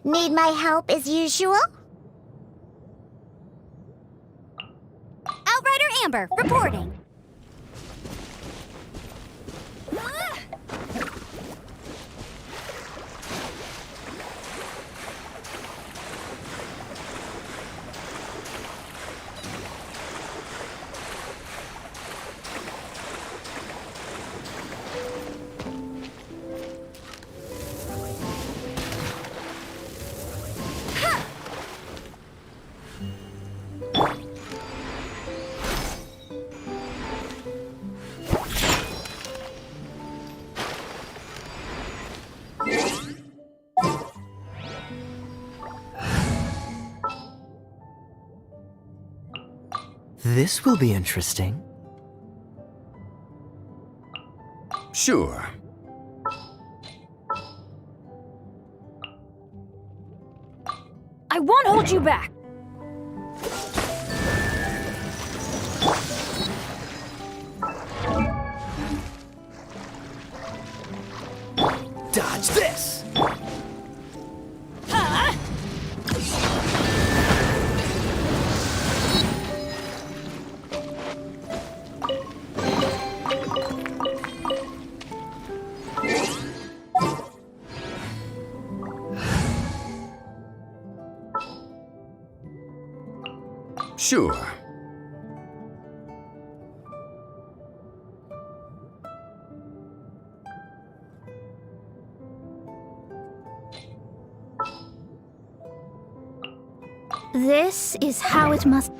Need my help as usual? Outrider Amber, reporting. This will be interesting. Sure. I won't hold you back. Dodge this! Sure. This is how it must...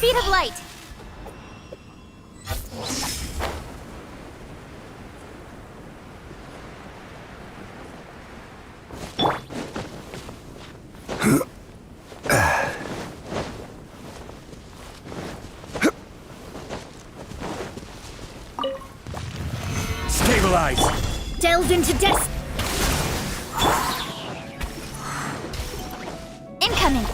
Speed of light. Stabilize! Delve into death. Incoming.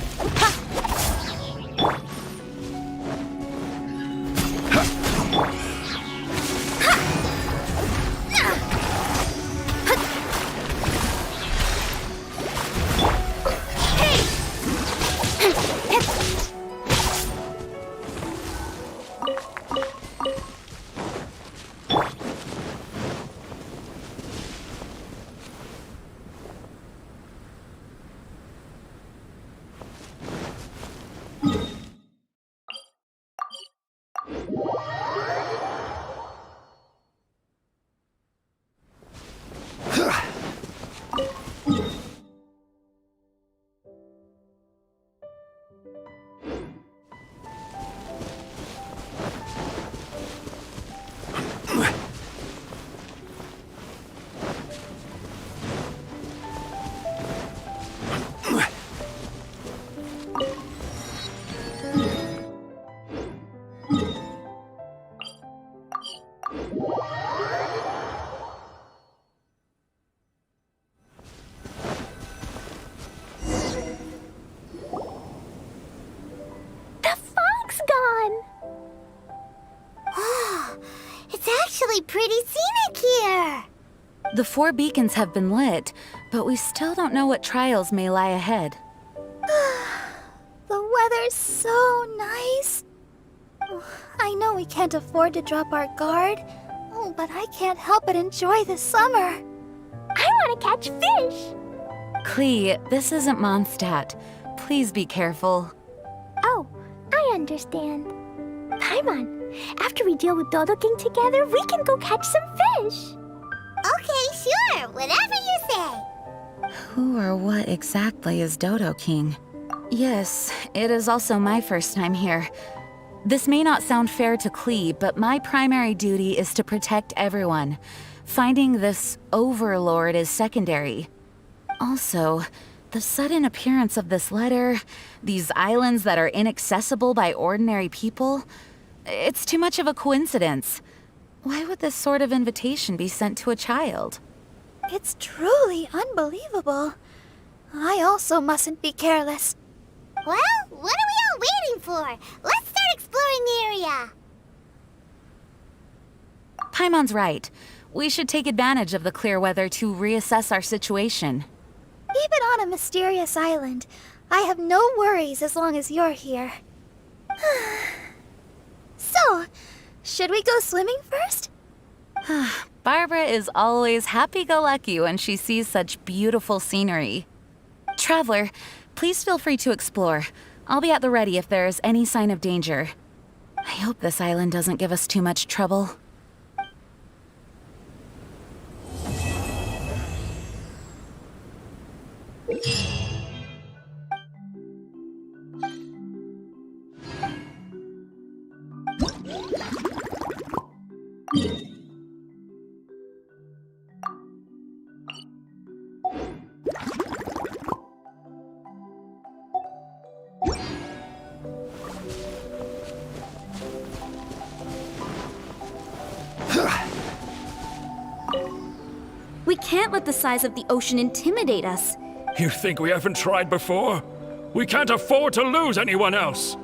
pretty scenic here. The 4 beacons have been lit, but we still don't know what trials may lie ahead. The weather's so nice. I know we can't afford to drop our guard, but I can't help but enjoy the summer. I want to catch fish. Klee, this isn't Mondstadt. Please be careful. Oh, I understand. Paimon, after we deal with Dodo King together, we can go catch some fish. Okay, sure, whatever you say. Who or what exactly is Dodo King? Yes, it is also my first time here. This may not sound fair to Klee, but my primary duty is to protect everyone. Finding this overlord is secondary. Also, the sudden appearance of this letter, these islands that are inaccessible by ordinary people, it's too much of a coincidence. Why would this sort of invitation be sent to a child? It's truly unbelievable. I also mustn't be careless. Well, what are we all waiting for? Let's start exploring the area. Paimon's right. We should take advantage of the clear weather to reassess our situation. Even on a mysterious island, I have no worries as long as you're here. So, should we go swimming first? Barbara is always happy-go-lucky when she sees such beautiful scenery. Traveler, please feel free to explore. I'll be at the ready if there is any sign of danger. I hope this island doesn't give us too much trouble. We can't let the size of the ocean intimidate us. You think we haven't tried before? We can't afford to lose anyone else.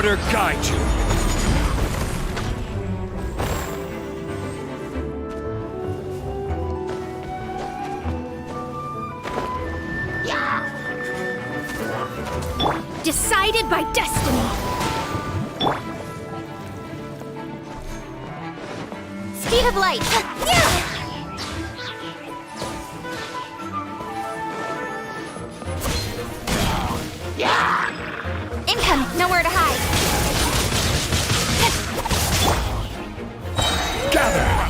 better guide you. Decided by destiny. Speed of light. Incoming. Nowhere to hide. Gather.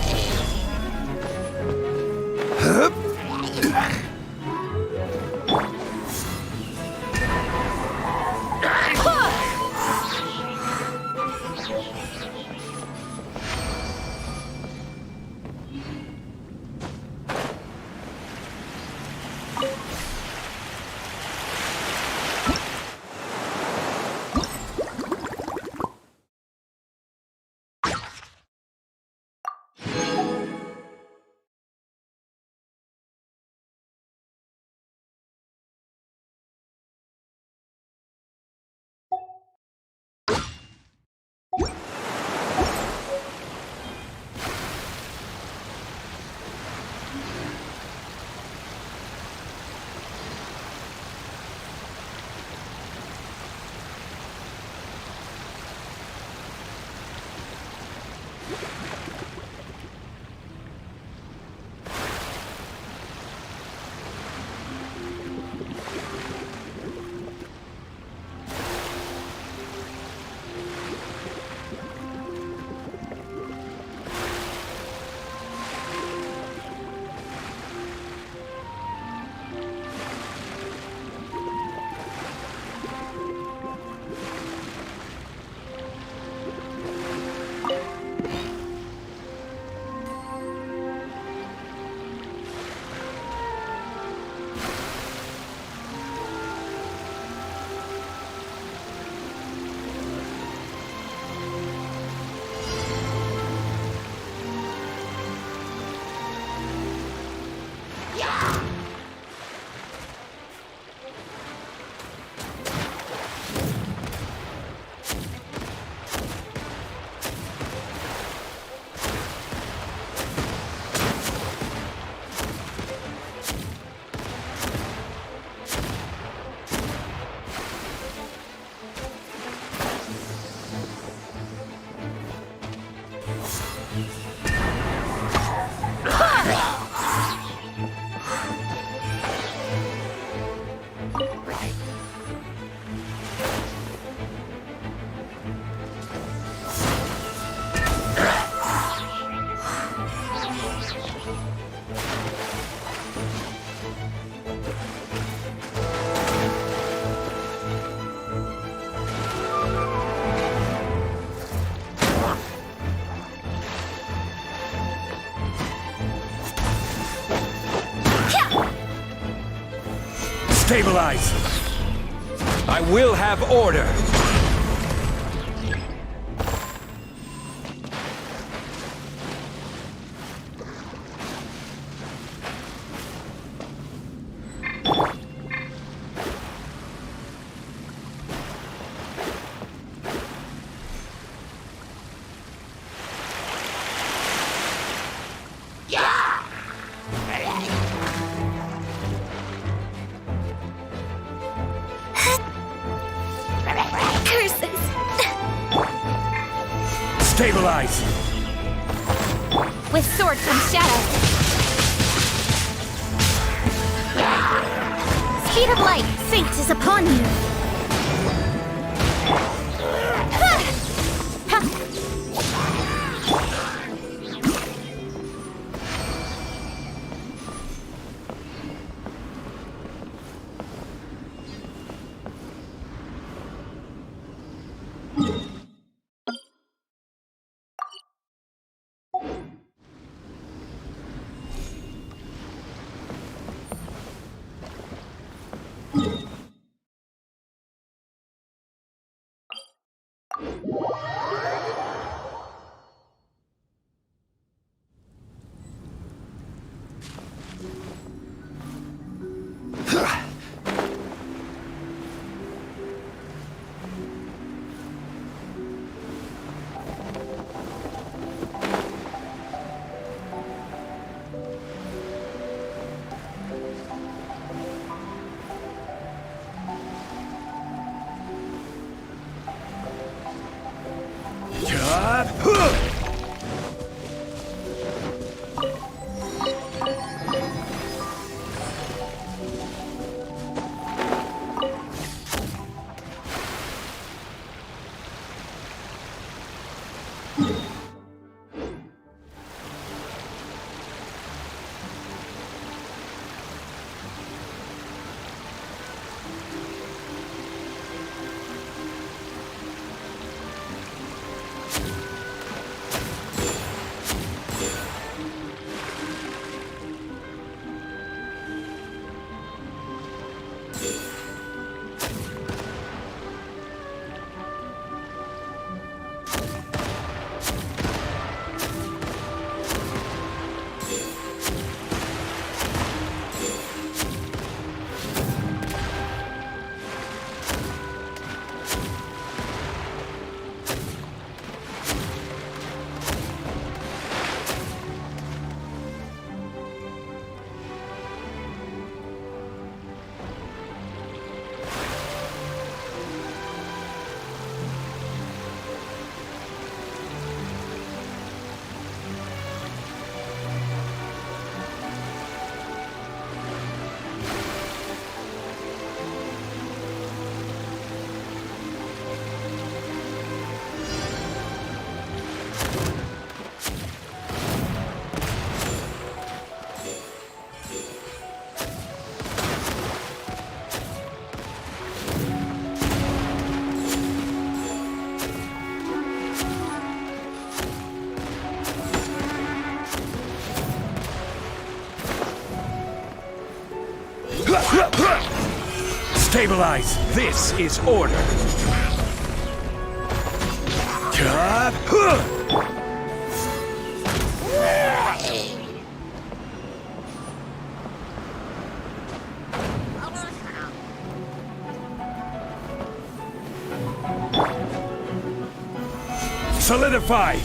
Stabilize! I will have order! Stabilize! With sword from shadow. Speed of light. Fate is upon you. Stabilize. This is order. Solidify.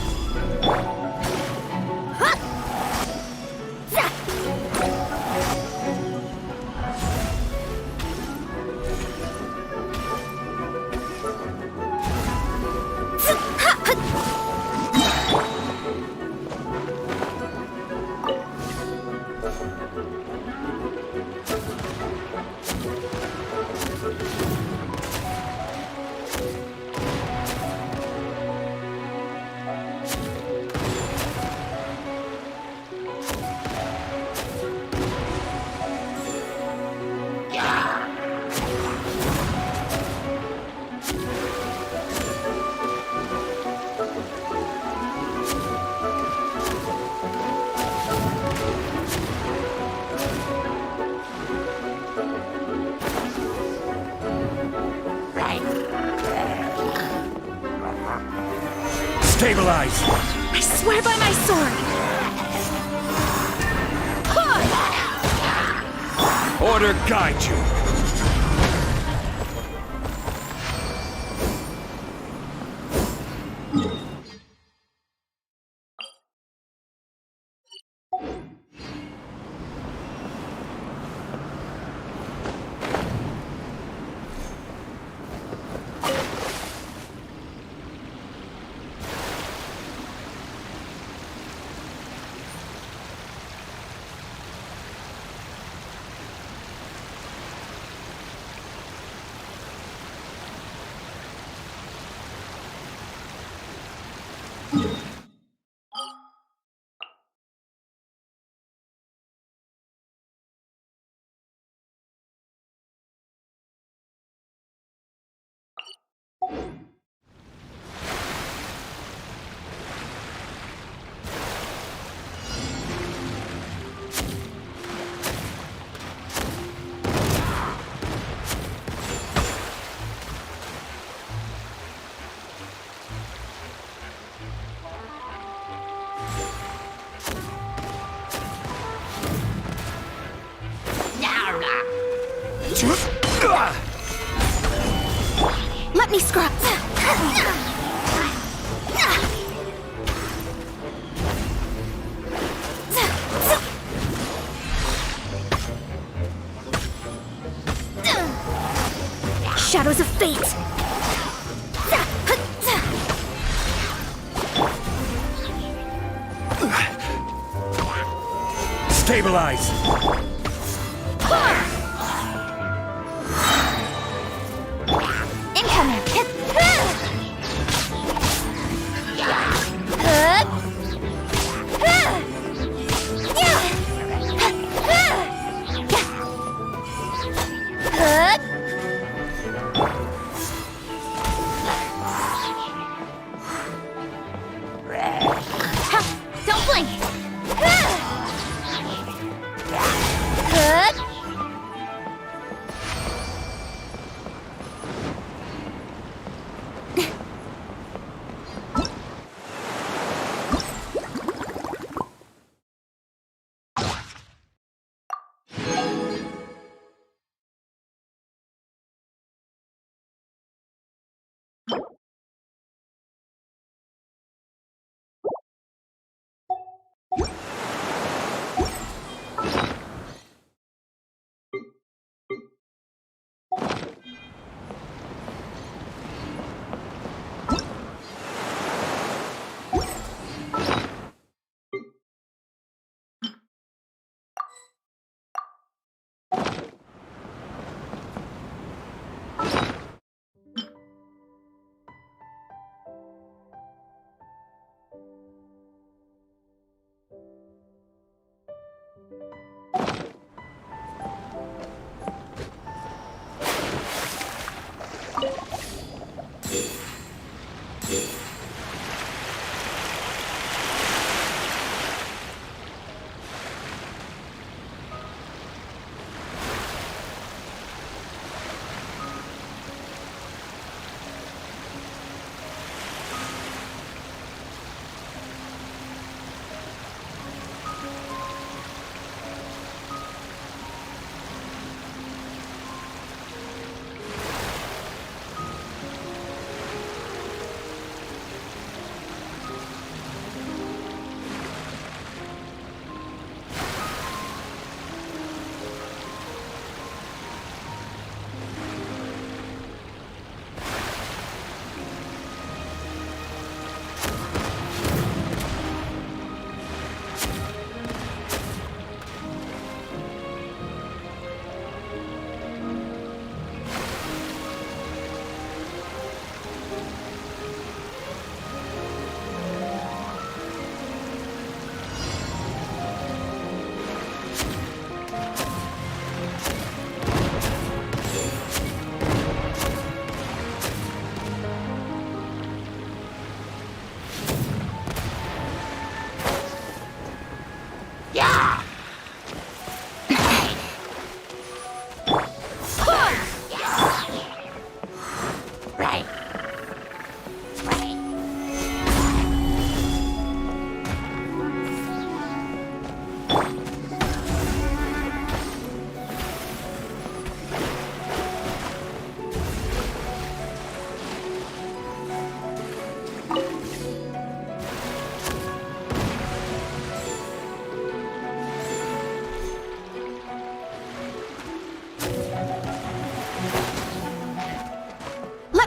Stabilize! I swear by my sword! Order guide you! Let me scrap. Shadows of fate. Stabilize! Incoming! Don't blink!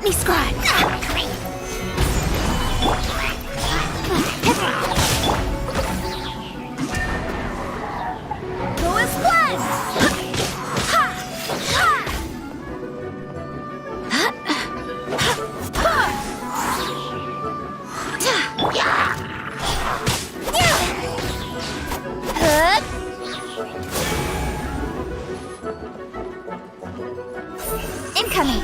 me scratch! Go as planned! Incoming!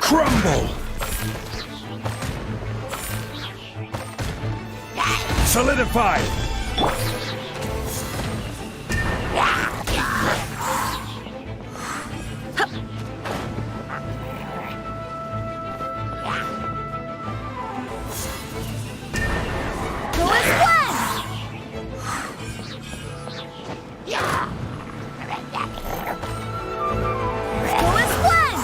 Crumble! Solidify! Go as planned! Go as planned!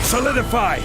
Solidify!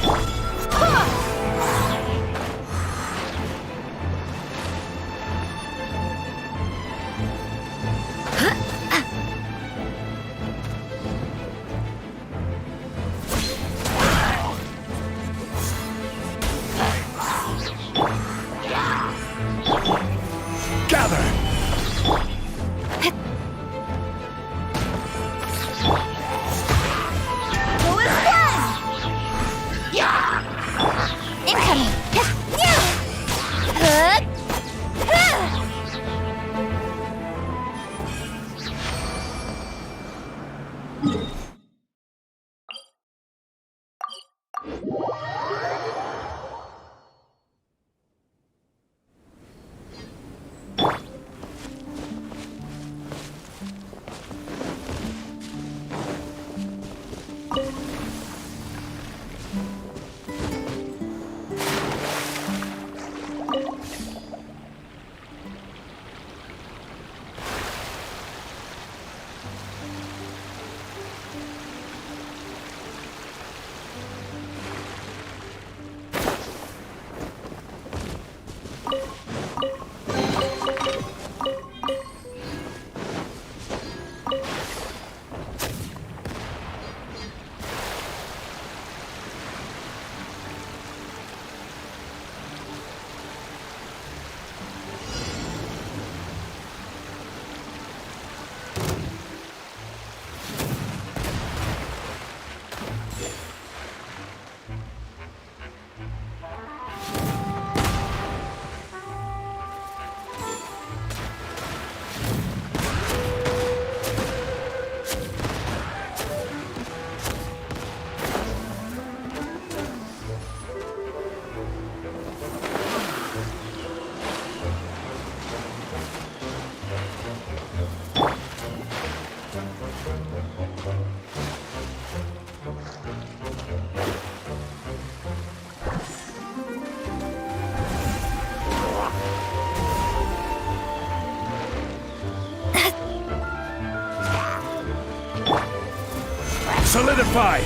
Solidify!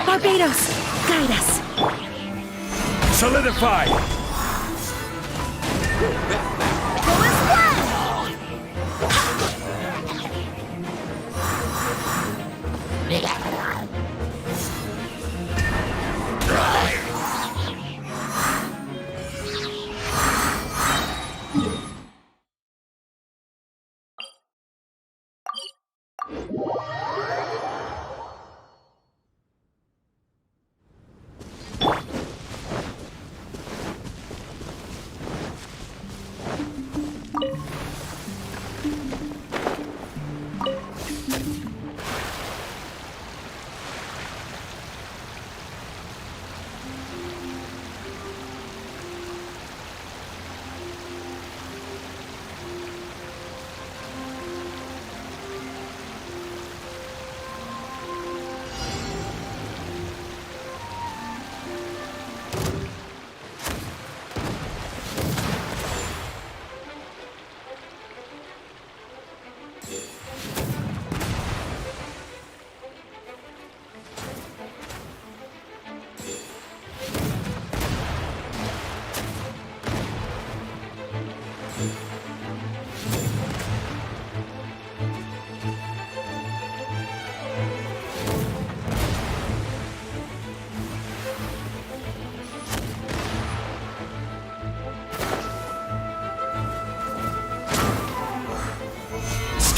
Barbados, guide us. Solidify!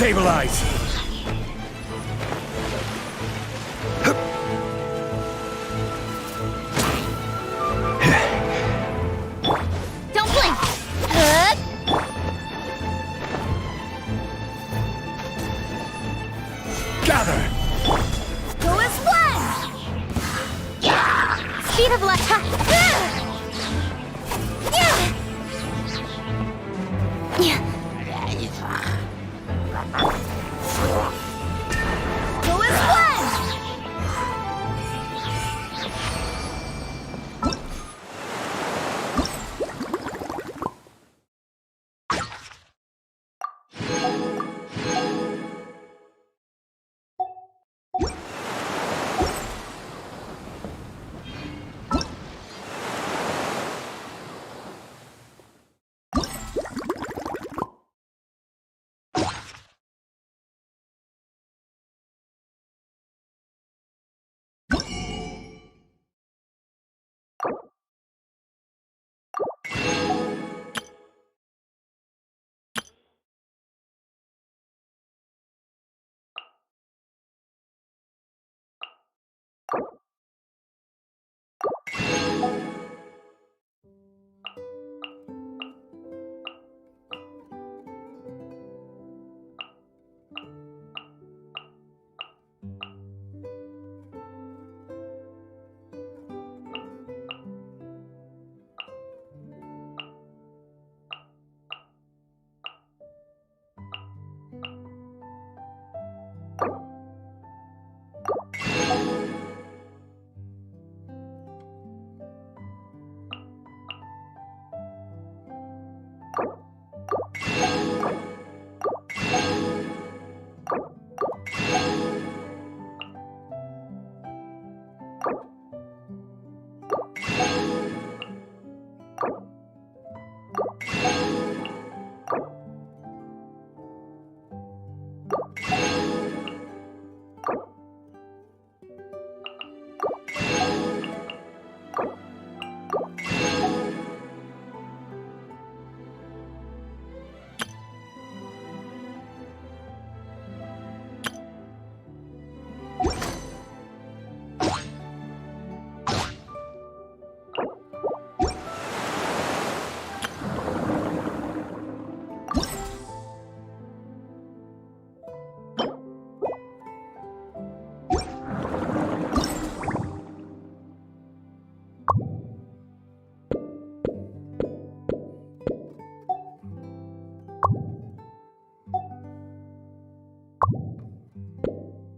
Stabilize! Don't blink! Gather! Go as one! Speed of light! Go as one!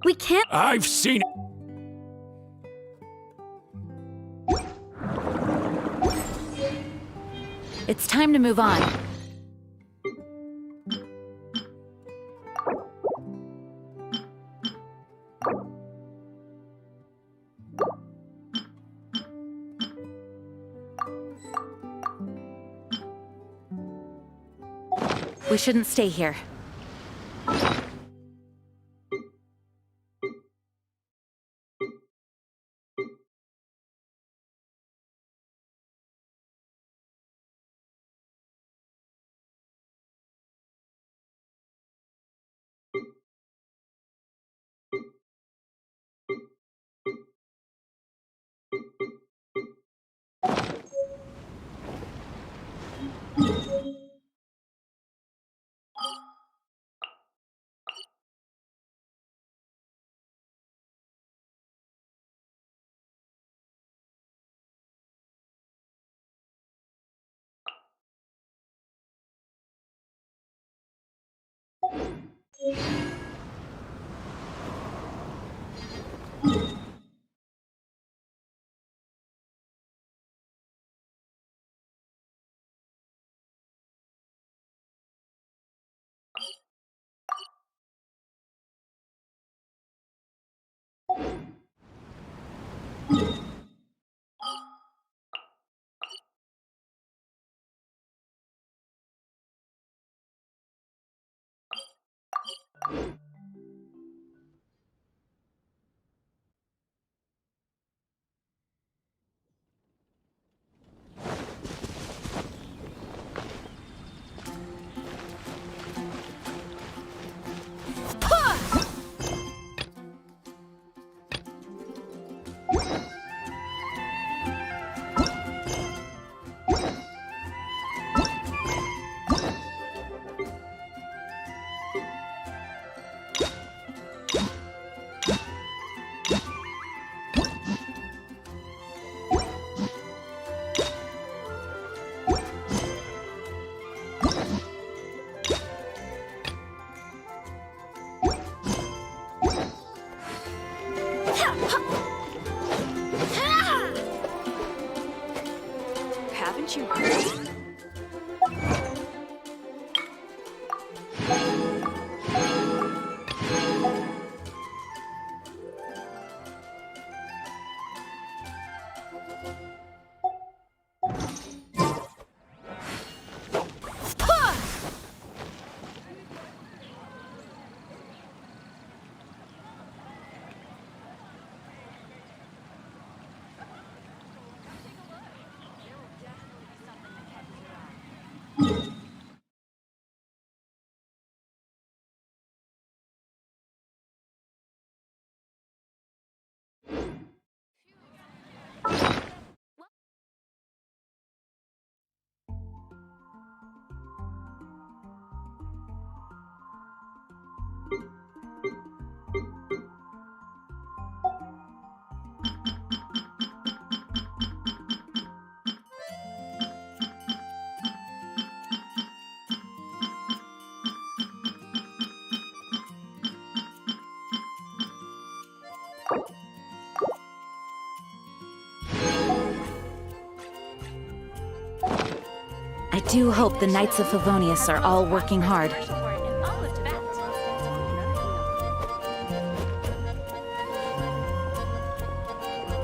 We can't. I've seen it. It's time to move on. We shouldn't stay here. I do hope the Knights of Favonius are all working hard.